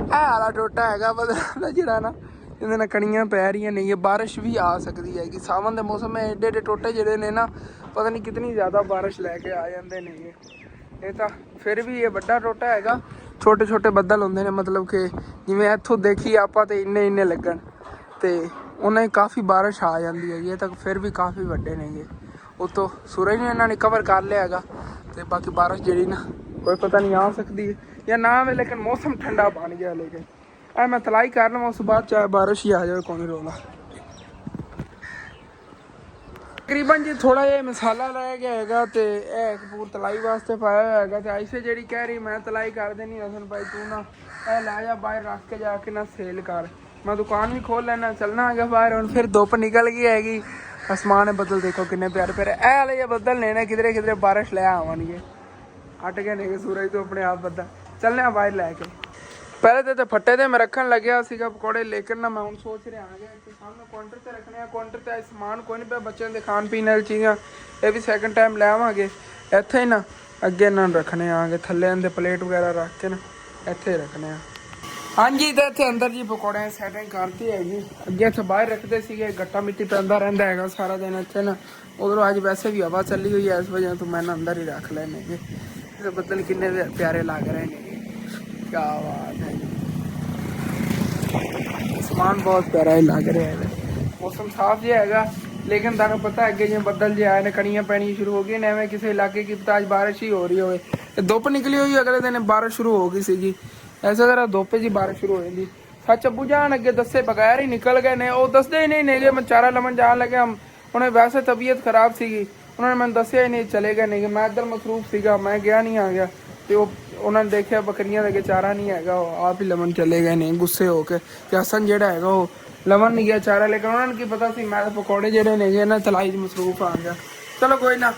वाला टोटा है बदल जरा ना ਇਹਦੇ ਕਣੀਆਂ ਪੈ ਰਹੀਆਂ ਨੇ ਇਹ ਬਾਰਿਸ਼ ਵੀ ਆ ਸਕਦੀ ਹੈਗੀ ਸਾਵਨ ਦੇ ਮੌਸਮ ਵਿੱਚ ਏਡੇ ਏਡੇ ਟੋਟੇ ਜਿਹੜੇ ਨੇ ਨਾ ਪਤਾ ਨਹੀਂ ਕਿਤਨੀ ਜ਼ਿਆਦਾ ਬਾਰਿਸ਼ ਲੈ ਕੇ ਆ ਜਾਂਦੇ ਨੇ ਇਹ ਤਾਂ ਫਿਰ ਵੀ ਇਹ ਵੱਡਾ ਟੋਟਾ ਹੈਗਾ ਛੋਟੇ ਛੋਟੇ ਬੱਦਲ ਹੁੰਦੇ ਨੇ ਮਤਲਬ ਕਿ ਜਿਵੇਂ ਇੱਥੋਂ ਦੇਖੀ ਆਪਾਂ ਤੇ ਇੰਨੇ ਲੱਗਣ ਤੇ ਉਹਨਾਂ ਹੀ ਕਾਫੀ ਬਾਰਿਸ਼ ਆ ਜਾਂਦੀ ਹੈਗੀ ਇਹ ਤਾਂ ਫਿਰ ਵੀ ਕਾਫੀ ਵੱਡੇ ਨੇਗੇ ਉਤੋਂ ਸੂਰਜ ਨੇ ਇਹਨਾਂ ਨੇ ਕਵਰ ਕਰ ਲਿਆ ਹੈਗਾ ਤੇ ਬਾਕੀ ਬਾਰਿਸ਼ ਜਿਹੜੀ ਨਾ ਕੋਈ ਪਤਾ ਨਹੀਂ ਆ ਸਕਦੀ ਹੈ ਜਾਂ ਨਾ ਆਵੇ ਲੇਕਿਨ ਮੌਸਮ ਠੰਡਾ ਬਣ ਗਿਆ ਲੇਕਿਨ मैं तलाई कर लवां उस बाद चाहे बारिश ही आ जाए कोई रोला ਤਕਰੀਬਨ ਜੀ ਥੋੜਾ ਜਿਹਾ ਮਸਾਲਾ ਰਹਿ ਗਿਆ ਹੈਗਾ ਤੇ ਇਹ ਕਪੂਰ ਤਲਾਈ ਵਾਸਤੇ ਪਾਇਆ ਹੋਇਆ ਹੈਗਾ ਤੇ ਐਸੇ ਜਿਹੜੀ ਕਹਿ ਰਹੀ ਮੈਂ ਤਲਾਈ ਕਰ ਦੇਣੀ ਹਸਨ ਭਾਈ ਤੂੰ ਨਾ ਇਹ ਲੈ ਜਾ ਬਾਹਰ ਰੱਖ ਕੇ ਜਾ ਕੇ ਨਾ ਸੇਲ ਕਰ। ਮੈਂ ਦੁਕਾਨ ਵੀ ਖੋਲ ਲੈਣਾ ਚੱਲਣਾ ਹੈਗਾ ਬਾਹਰ। ਹੁਣ ਫਿਰ ਧੁੱਪ ਨਿਕਲ ਗਈ ਹੈਗੀ ਆਸਮਾਨ ਬੱਦਲ ਦੇਖੋ ਕਿੰਨੇ ਪਿਆਰੇ ਪਿਆਰੇ ਇਹ ਵਾਲੇ ਜਿਹੇ ਬੱਦਲ ਨੇ ਨਾ ਕਿਧਰੇ ਕਿਧਰੇ ਬਾਰਿਸ਼ ਲੈ ਆਵਣਗੇ। ਹਟ ਗਏ ਨੇ ਸੂਰਜ ਤੋਂ ਆਪਣੇ ਆਪ ਬੱਦਲ ਚੱਲਣੇ ਆ ਬਾਹਰ ਲੈ ਕੇ। ਪਹਿਲੇ ਤੇ ਫੱਟੇ ਤੇ ਮੈਂ ਰੱਖਣ ਲੱਗਿਆ ਸੀਗਾ ਪਕੌੜੇ ਲੇਕਿਨ ਨਾ ਮੈਂ ਹੁਣ ਸੋਚ ਰਿਹਾ ਆ ਗਿਆ ਕਿ ਸਾਹਮਣੇ ਕਾਊਂਟਰ ਤੇ ਰੱਖਣੇ ਆ। ਕਾਊਂਟਰ ਤੇ ਸਮਾਨ ਕੋਈ ਨਹੀਂ ਪਿਆ ਬੱਚਿਆਂ ਦੇ ਖਾਣ ਪੀਣ ਵਾਲੀ ਚੀਜ਼ਾਂ ਇਹ ਵੀ ਸੈਕਿੰਡ ਟਾਈਮ ਲੈ ਆਵਾਂਗੇ। ਇੱਥੇ ਹੀ ਨਾ ਅੱਗੇ ਇਹਨਾਂ ਨੂੰ ਰੱਖਣੇ ਆਗੇ ਥੱਲੇ ਇਹਦੇ ਪਲੇਟ ਵਗੈਰਾ ਰੱਖ ਕੇ ਨਾ ਇੱਥੇ ਰੱਖਣੇ ਆ। ਹਾਂਜੀ ਤੇ ਇੱਥੇ ਅੰਦਰ ਜੀ ਪਕੌੜਿਆਂ ਸੈਟਿੰਗ ਕਰਤੀ ਹੈਗੀ। ਅੱਗੇ ਇੱਥੇ ਬਾਹਰ ਰੱਖਦੇ ਸੀਗੇ ਗੱਟਾ ਮਿੱਟੀ ਪੈਂਦਾ ਰਹਿੰਦਾ ਹੈਗਾ ਸਾਰਾ ਦਿਨ ਇੱਥੇ ਨਾ। ਉਧਰੋਂ ਅੱਜ ਵੈਸੇ ਵੀ ਹਵਾ ਚੱਲੀ ਹੋਈ ਹੈ ਇਸ ਵਜ੍ਹਾ ਤੋਂ ਮੈਂ ਅੰਦਰ ਹੀ ਰੱਖ ਲੈਣੇ ਗੇ। ਇਹ ਬੱਦਲ ਕਿੰਨੇ ਪਿਆਰੇ ਲੱਗ ਰਹੇ ਨੇ क्या बात है। आसमान बहुत प्यारा ही लग रहा है। मौसम साफ जिहा हैगा लेकिन तुहानूं पता है अगे जिवें बदल जे आए ने कणियां पैणियां शुरू हो गई ने एवें किसी इलाके की पता अज बारिश ही हो रही होवे। धुप्प निकली हुई अगले दिन बारिश शुरू हो गई सीगी ऐसे तरह धुप्प जी बारिश शुरू हो जाती। सच अब्बू जान अगे दसे बगैर ही निकल गए ने। वो दसदे ही नहीं ने मैं चारा लमन जान लगे उन्हें वैसे तबीयत खराब सीगी उन्होंने मैंने दसिया ही नहीं चले गए नहीं। मैं इधर मसरूफ सीगा मैं गया नहीं आ गया ਤੇ ਉਹਨਾਂ ਨੇ ਦੇਖਿਆ ਬੱਕਰੀਆਂ ਦਾ ਚਾਰਾ ਨਹੀਂ ਹੈਗਾ ਉਹ ਆਪ ਹੀ ਲਮਨ ਚਲੇ ਗਏ ਨੇ ਗੁੱਸੇ ਹੋ ਕੇ। ਤੇ ਹਸਨ ਜਿਹੜਾ ਹੈਗਾ ਉਹ ਲਮਨ ਨਹੀਂ ਗਿਆ ਚਾਰਾ ਲੇਕਿਨ ਉਹਨਾਂ ਨੂੰ ਕੀ ਪਤਾ ਸੀ ਮੈਂ ਪਕੌੜੇ ਜਿਹੜੇ ਨੇਗੇ ਨਾ ਤਲਾਈ 'ਚ ਮਸਰੂਫ ਆ ਗਿਆ। ਚਲੋ ਕੋਈ ਨਾ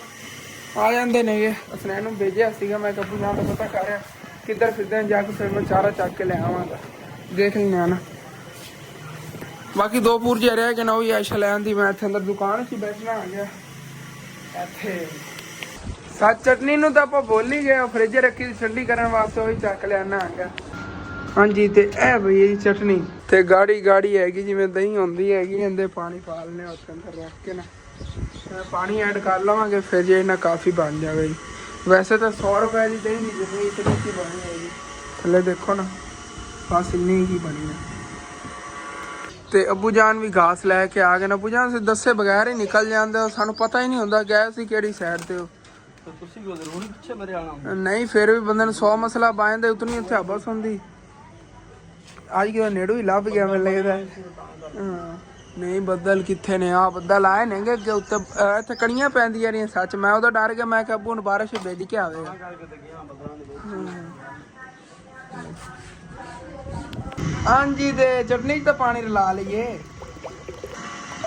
ਆ ਜਾਂਦੇ ਨੇਗੇ। ਹਸਨੈਨ ਨੂੰ ਭੇਜਿਆ ਸੀਗਾ ਮੈਂ ਕੱਪੂ ਨਾਲ ਤਾਂ ਪਤਾ ਕਰ ਰਿਹਾ ਕਿੱਧਰ ਫਿਰਦੇ ਜਾ ਕੇ ਫਿਰ ਮੈਂ ਚਾਰਾ ਚੱਕ ਕੇ ਲੈ ਆਵਾਂਗਾ ਦੇਖ ਲੈਣਾ ਨਾ। ਬਾਕੀ ਦੋ ਪੂਰ ਜੇ ਰਹਿ ਗਏ ਨਾ ਉਹ ਵੀ ਐਸ਼ਾ ਲੈਣ ਦੀ। ਮੈਂ ਇੱਥੇ ਅੰਦਰ ਦੁਕਾਨ 'ਚ ਬੈਠਣਾ ਆ ਗਿਆ ਇੱਥੇ। ਸੱਚ ਚਟਨੀ ਨੂੰ ਤਾਂ ਆਪਾਂ ਭੁੱਲ ਹੀ ਗਏ ਫਰਿੱਜ ਰੱਖੀ ਸੀ ਠੰਡੀ ਕਰਨ ਵਾਸਤੇ ਉਹੀ ਚੱਕ ਲਿਆਣਾ ਹੈਗਾ। ਹਾਂਜੀ ਤੇ ਇਹ ਬਈ ਇਹ ਚਟਨੀ ਤੇ ਗਾੜੀ ਗਾੜੀ ਹੈਗੀ ਜਿਵੇਂ ਦਹੀਂ ਹੁੰਦੀ ਹੈਗੀ ਇਹਦੇ ਪਾਣੀ ਪਾ ਲੈਣੇ ਉਸ ਅੰਦਰ ਰੱਖ ਕੇ ਨਾ ਪਾਣੀ ਐਡ ਕਰ ਲਵਾਂਗੇ ਫਿਰ ਜੇ ਇਹਨਾਂ ਕਾਫੀ ਬਣ ਜਾਵੇ। ਵੈਸੇ ਤਾਂ 100 ਰੁਪਏ ਦੀ ਦਹੀਂ ਦੀ ਜਿੰਨੀ ਇਤਨੀ ਕੀ ਬਣੀ ਹੈਗੀ ਥੱਲੇ ਦੇਖੋ ਨਾ ਬਸ ਇੰਨੀ ਹੀ ਬਣੀ ਹੈ। ਤੇ ਅੱਬੂ ਜਾਨ ਵੀ ਘਾਸ ਲੈ ਕੇ ਆ ਗਏ ਨਾ। ਅੱਬੂ ਜਾਨ ਸੇ ਦੱਸੇ ਬਗੈਰ ਹੀ ਨਿਕਲ ਜਾਂਦੇ ਸਾਨੂੰ ਪਤਾ ਹੀ ਨਹੀਂ ਹੁੰਦਾ ਗਏ ਸੀ ਕਿਹੜੀ ਸਾਈਡ ਤੇ। ਤੁਸੀਂ ਵੀ ਜ਼ਰੂਰ ਪਿੱਛੇ ਮੇਰੇ ਆਣਾ ਨਹੀਂ ਫਿਰ ਵੀ ਬੰਦੇ ਨੂੰ 100 ਮਸਲਾ ਪਾ ਜਾਂਦੇ ਉਤਨੀ ਉੱਥੇ ਹਬਸ ਹੁੰਦੀ। ਅੱਜ ਕਿਉਂ ਨੇੜੂ ਹੀ ਲੱਭ ਗਿਆ ਮੈਨੂੰ ਲੱਗਦਾ। ਹਾਂ ਨਹੀਂ ਬੱਦਲ ਕਿੱਥੇ ਨੇ ਆ ਬੱਦਲ ਆਏ ਨੇਗੇ ਅੱਗੇ ਉੱਤੇ ਇੱਥੇ ਕਣੀਆਂ ਪੈਂਦੀਆਂ ਰਹੀਆਂ ਸੱਚ ਮੈਂ ਉਹਦਾ ਡਰ ਗਿਆ ਮੈਂ ਕਿਹਾ ਅੱਬੂ ਨੂੰ ਬਾਰਿਸ਼ ਭੇਜ ਕੇ ਆਵੇਗਾ। ਹਾਂਜੀ ਤੇ ਚਟਨੀ 'ਚ ਤਾਂ ਪਾਣੀ ਰਲਾ ਲਈਏ।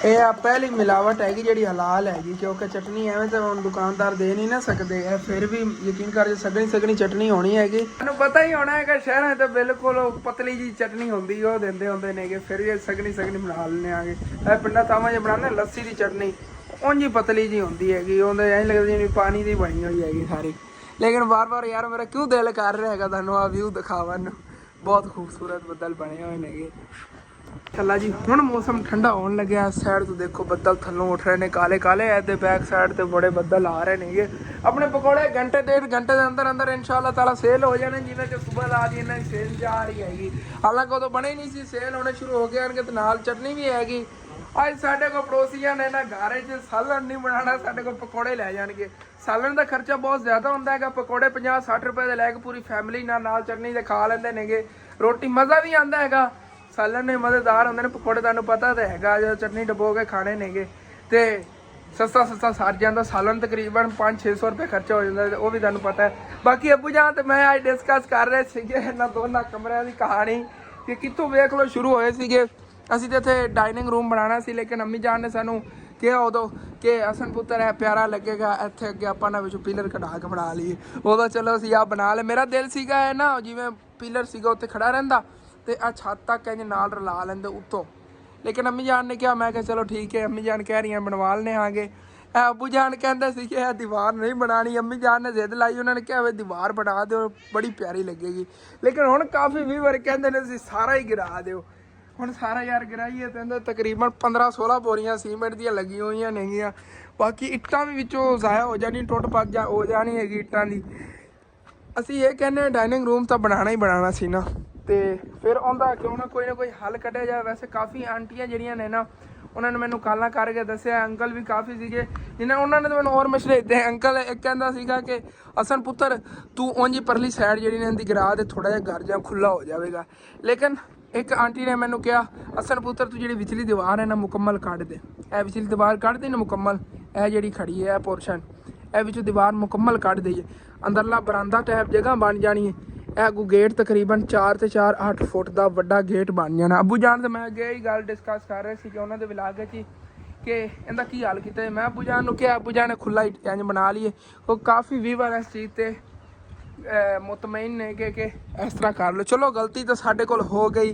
ਇਹ ਆ ਪਹਿਲੀ ਮਿਲਾਵਟ ਹੈਗੀ ਜਿਹੜੀ ਹਲਾਲ ਹੈਗੀ ਕਿਉਂਕਿ ਚਟਨੀ ਐਵੇਂ ਤਾਂ ਹੁਣ ਦੁਕਾਨਦਾਰ ਦੇ ਨਹੀਂ ਨਾ ਸਕਦੇ। ਇਹ ਫਿਰ ਵੀ ਯਕੀਨ ਕਰ ਸਗਣੀ ਚਟਨੀ ਹੋਣੀ ਹੈਗੀ। ਮੈਨੂੰ ਪਤਾ ਹੀ ਹੋਣਾ ਹੈਗਾ ਸ਼ਹਿਰਾਂ 'ਚ ਬਿਲਕੁਲ ਪਤਲੀ ਜੀ ਚਟਨੀ ਹੁੰਦੀ ਉਹ ਦਿੰਦੇ ਹੁੰਦੇ ਨੇਗੇ ਫਿਰ ਵੀ ਸਗਣੀ ਬਣਾ ਲੈਣੇ ਆਗੇ। ਇਹ ਪਿੰਡਾਂ ਥਾਵਾਂ 'ਚ ਬਣਾਉਂਦੇ ਲੱਸੀ ਦੀ ਚਟਨੀ ਉਂਝ ਹੀ ਪਤਲੀ ਜੀ ਹੁੰਦੀ ਹੈਗੀ ਉਹਦੇ ਐਂ ਲੱਗਦਾ ਜਿਵੇਂ ਪਾਣੀ ਦੀ ਬਣੀ ਹੋਈ ਹੈਗੀ ਸਾਰੀ। ਲੇਕਿਨ ਵਾਰ ਯਾਰ ਮੇਰਾ ਕਿਉਂ ਦਿਲ ਕਰ ਰਿਹਾ ਹੈਗਾ ਤੁਹਾਨੂੰ ਆ ਵਿਊ ਦਿਖਾਵਣ। ਬਹੁਤ ਖੂਬਸੂਰਤ ਬੱਦਲ ਬਣੇ ਹੋਏ ਨੇਗੇ। ਚੱਲਾ ਜੀ ਹੁਣ ਮੌਸਮ ਠੰਡਾ ਹੋਣ ਲੱਗਿਆ। ਸਾਈਡ ਤੋਂ ਦੇਖੋ ਬੱਦਲ ਥੱਲੋਂ ਉੱਠ ਰਹੇ ਨੇ ਕਾਲੇ ਕਾਲੇ ਤੇ ਬੈਕ ਸਾਈਡ ਤੇ ਬੜੇ ਬੱਦਲ ਆ ਰਹੇ ਨੇਗੇ। ਆਪਣੇ ਪਕੌੜੇ ਘੰਟੇ ਡੇਢ ਘੰਟੇ ਦੇ ਅੰਦਰ ਇਨਸ਼ਾਅੱਲਾ ਤਾਲਾ ਸੇਲ ਹੋ ਜਾਣੇ ਜਿਵੇਂ ਕਿ ਸੁਬਹ ਦਾ ਦੀ ਇਹਨਾਂ ਦੀ ਸੇਲ ਜਾ ਰਹੀ ਹੈਗੀ। ਹਾਲਾਂਕਿ ਉਦੋਂ ਬਣੇ ਨਹੀਂ ਸੀ ਸੇਲ ਹੋਣੇ ਸ਼ੁਰੂ ਹੋ ਗਏ ਤੇ ਨਾਲ ਚਟਨੀ ਵੀ ਹੈਗੀ। ਅੱਜ ਸਾਡੇ ਕੋਲ ਪੜੋਸੀਆਂ ਨੇ ਨਾ ਘਰ 'ਚ ਸਾਲਣ ਨਹੀਂ ਬਣਾਉਣਾ ਸਾਡੇ ਕੋਲ ਪਕੌੜੇ ਲੈ ਜਾਣਗੇ। ਸਾਲਣ ਦਾ ਖਰਚਾ ਬਹੁਤ ਜ਼ਿਆਦਾ ਹੁੰਦਾ ਹੈਗਾ। ਪਕੌੜੇ 50-60 ਰੁਪਏ ਦੇ ਲੈ ਕੇ ਪੂਰੀ ਫੈਮਿਲੀ ਨਾਲ ਚਟਨੀ ਦੇ ਖਾ ਲੈਂਦੇ ਨੇਗੇ। ਰੋਟੀ ਮਜ਼ਾ ਵੀ ਆਉਂਦਾ ਹੈਗਾ। ਸਾਲਣ ਨੇ ਮਜ਼ੇਦਾਰ ਹੁੰਦੇ ਨੇ ਪਕੌੜੇ ਤੁਹਾਨੂੰ ਪਤਾ ਤਾਂ ਹੈਗਾ ਜਦੋਂ ਚਟਨੀ ਡਬੋ ਕੇ ਖਾਣੇ ਨੇਗੇ ਤੇ ਸਸਤਾ ਸਰ ਜਾਂਦਾ। ਸਾਲਣ ਤਕਰੀਬਨ 500-600 ਰੁਪਏ ਖਰਚਾ ਹੋ ਜਾਂਦਾ ਉਹ ਵੀ ਤੁਹਾਨੂੰ ਪਤਾ ਹੈ। ਬਾਕੀ ਅੱਬੂ ਜਾਨ ਤੇ ਮੈਂ ਅੱਜ ਡਿਸਕਸ ਕਰ ਰਹੇ ਸੀਗੇ ਇਹਨਾਂ ਦੋਨਾਂ ਕਮਰਿਆਂ ਦੀ ਕਹਾਣੀ ਕਿ ਕਿੱਥੋਂ ਵੇਖ ਲਓ ਸ਼ੁਰੂ ਹੋਏ ਸੀਗੇ। ਅਸੀਂ ਤਾਂ ਇੱਥੇ ਡਾਈਨਿੰਗ ਰੂਮ ਬਣਾਉਣਾ ਸੀ ਲੇਕਿਨ ਅੰਮੀ ਜਾਨ ਨੇ ਸਾਨੂੰ ਕਿਹਾ ਉਦੋਂ ਕਿ ਹਸਨ ਪੁੱਤਰ ਹੈ ਪਿਆਰਾ ਲੱਗੇਗਾ ਇੱਥੇ ਅੱਗੇ ਆਪਾਂ ਨਾ ਵਿੱਚੋਂ ਪੀਲਰ ਕਢਾ ਕੇ ਬਣਾ ਲਈਏ। ਉਦੋਂ ਚਲੋ ਅਸੀਂ ਆਹ ਬਣਾ ਲਏ। ਮੇਰਾ ਦਿਲ ਸੀਗਾ ਇਹ ਨਾ ਜਿਵੇਂ ਪੀਲਰ ਸੀਗਾ ਉੱਥੇ ਖੜਾ ਰਹਿੰਦਾ ਤੇ ਆ ਛੱਤ ਤੱਕ ਇੰਜ ਨਾਲ ਰਲਾ ਲੈਂਦੇ ਉੱਤੋਂ ਲੇਕਿਨ ਅੰਮੀ ਜਾਨ ਨੇ ਕਿਹਾ ਮੈਂ ਕਿਹਾ ਚਲੋ ਠੀਕ ਹੈ। ਅੰਮੀ ਜਾਨ ਕਹਿ ਰਹੀਆਂ ਬਣਵਾ ਲੈਣੇ ਆਗੇ। ਅੱਬੂ ਜਾਨ ਕਹਿੰਦੇ ਸੀ ਕਿ ਇਹ ਦੀਵਾਰ ਨਹੀਂ ਬਣਾਉਣੀ। ਅੰਮੀ ਜਾਨ ਨੇ ਜ਼ਿੱਦ ਲਾਈ ਉਹਨਾਂ ਨੇ ਕਿਹਾ ਵੇ ਦੀਵਾਰ ਬਣਾ ਦਿਓ ਬੜੀ ਪਿਆਰੀ ਲੱਗੇਗੀ। ਲੇਕਿਨ ਹੁਣ ਕਾਫੀ ਵੀਵਰ ਕਹਿੰਦੇ ਨੇ ਤੁਸੀਂ ਸਾਰਾ ਹੀ ਗਿਰਾ ਦਿਓ। ਹੁਣ ਸਾਰਾ ਯਾਰ ਗਿਰਾਈਏ ਤੇ ਇਹਦੇ ਤਕਰੀਬਨ 15-16 ਬੋਰੀਆਂ ਸੀਮੈਂਟ ਦੀਆਂ ਲੱਗੀਆਂ ਹੋਈਆਂ ਨੇਗੀਆਂ। ਬਾਕੀ ਇੱਟਾਂ ਵੀ ਵਿੱਚੋਂ ਜ਼ਾਇਆ ਹੋ ਜਾਣੀ ਟੁੱਟ ਪੱਟ ਹੋ ਜਾਣੀ ਹੈਗੀ ਇੱਟਾਂ ਦੀ। ਅਸੀਂ ਇਹ ਕਹਿੰਦੇ ਡਾਈਨਿੰਗ ਰੂਮ ਤਾਂ ਬਣਾਉਣਾ ਹੀ ਬਣਾਉਣਾ ਸੀ ਨਾ ਤੇ ਫਿਰ ਆਉਂਦਾ ਕਿਉਂ ਨਾ ਕੋਈ ਹੱਲ ਕੱਢਿਆ ਜਾਵੇ। ਵੈਸੇ ਕਾਫੀ ਆਂਟੀਆਂ ਜਿਹੜੀਆਂ ਨੇ ਨਾ ਉਹਨਾਂ ਨੇ ਮੈਨੂੰ ਕਾਲਾਂ ਕਰਕੇ ਦੱਸਿਆ। ਅੰਕਲ ਵੀ ਕਾਫੀ ਸੀਗੇ ਜਿਨ੍ਹਾਂ ਉਹਨਾਂ ਨੇ ਤਾਂ ਮੈਨੂੰ ਹੋਰ ਮਸ਼ਵਰੇ ਦਿੱਤੇ। ਅੰਕਲ ਇੱਕ ਕਹਿੰਦਾ ਸੀਗਾ ਕਿ ਹਸਨ ਪੁੱਤਰ ਤੂੰ ਉਂਝ ਪਰਲੀ ਸਾਈਡ ਜਿਹੜੀ ਨੇ ਇਹਦੀ ਗਿਰਾ ਦੇ ਥੋੜ੍ਹਾ ਜਿਹਾ ਘਰ ਜਾਂ ਖੁੱਲ੍ਹਾ ਹੋ ਜਾਵੇਗਾ। ਲੇਕਿਨ ਇੱਕ ਆਂਟੀ ਨੇ ਮੈਨੂੰ ਕਿਹਾ ਹਸਨ ਪੁੱਤਰ ਤੂੰ ਜਿਹੜੀ ਵਿਚਲੀ ਦੀਵਾਰ ਹੈ ਨਾ ਮੁਕੰਮਲ ਕੱਢ ਦੇ। ਇਹ ਵਿਚਲੀ ਦੀਵਾਰ ਕੱਢ ਦੇ ਨਾ ਮੁਕੰਮਲ ਇਹ ਜਿਹੜੀ ਖੜੀ ਹੈ ਪੋਰਸ਼ਨ, ਇਹ ਵਿੱਚੋਂ ਦੀਵਾਰ ਮੁਕੰਮਲ ਕੱਢ ਦਈਏ, ਅੰਦਰਲਾ ਬਰਾਂਦਾ ਟਾਈਪ ਜਗ੍ਹਾ ਬਣ ਜਾਣੀ ਹੈ। ਇਹ ਅੱਗੋਂ ਗੇਟ ਤਕਰੀਬਨ 4 ਤੇ 4 8 ਫੁੱਟ ਦਾ ਵੱਡਾ ਗੇਟ ਬਣ ਜਾਣਾ। ਅੱਬੂ ਜਾਨ ਤੇ ਮੈਂ ਅੱਗੇ ਹੀ ਗੱਲ ਡਿਸਕਸ ਕਰ ਰਹੇ ਸੀ ਕਿ ਉਹਨਾਂ ਦੇ ਵਲਾਗ 'ਚ ਕਿ ਇਹਦਾ ਕੀ ਹਾਲ ਕੀਤਾ। ਮੈਂ ਅੱਬੂ ਜਾਨ ਨੂੰ ਕਿਹਾ, ਅੱਬੂ ਜਾਨ ਨੇ ਖੁੱਲਾ ਇੰਜ ਬਣਾ ਲਈਏ। ਉਹ ਕਾਫੀ ਵੀਵਰ ਇਸ ਚੀਜ਼ ਤੇ ਮੁਤਮਈਨ ਨੇ ਕਿ ਇਸ ਤਰ੍ਹਾਂ ਕਰ ਲਓ। ਚਲੋ ਗਲਤੀ ਤਾਂ ਸਾਡੇ ਕੋਲ ਹੋ ਗਈ,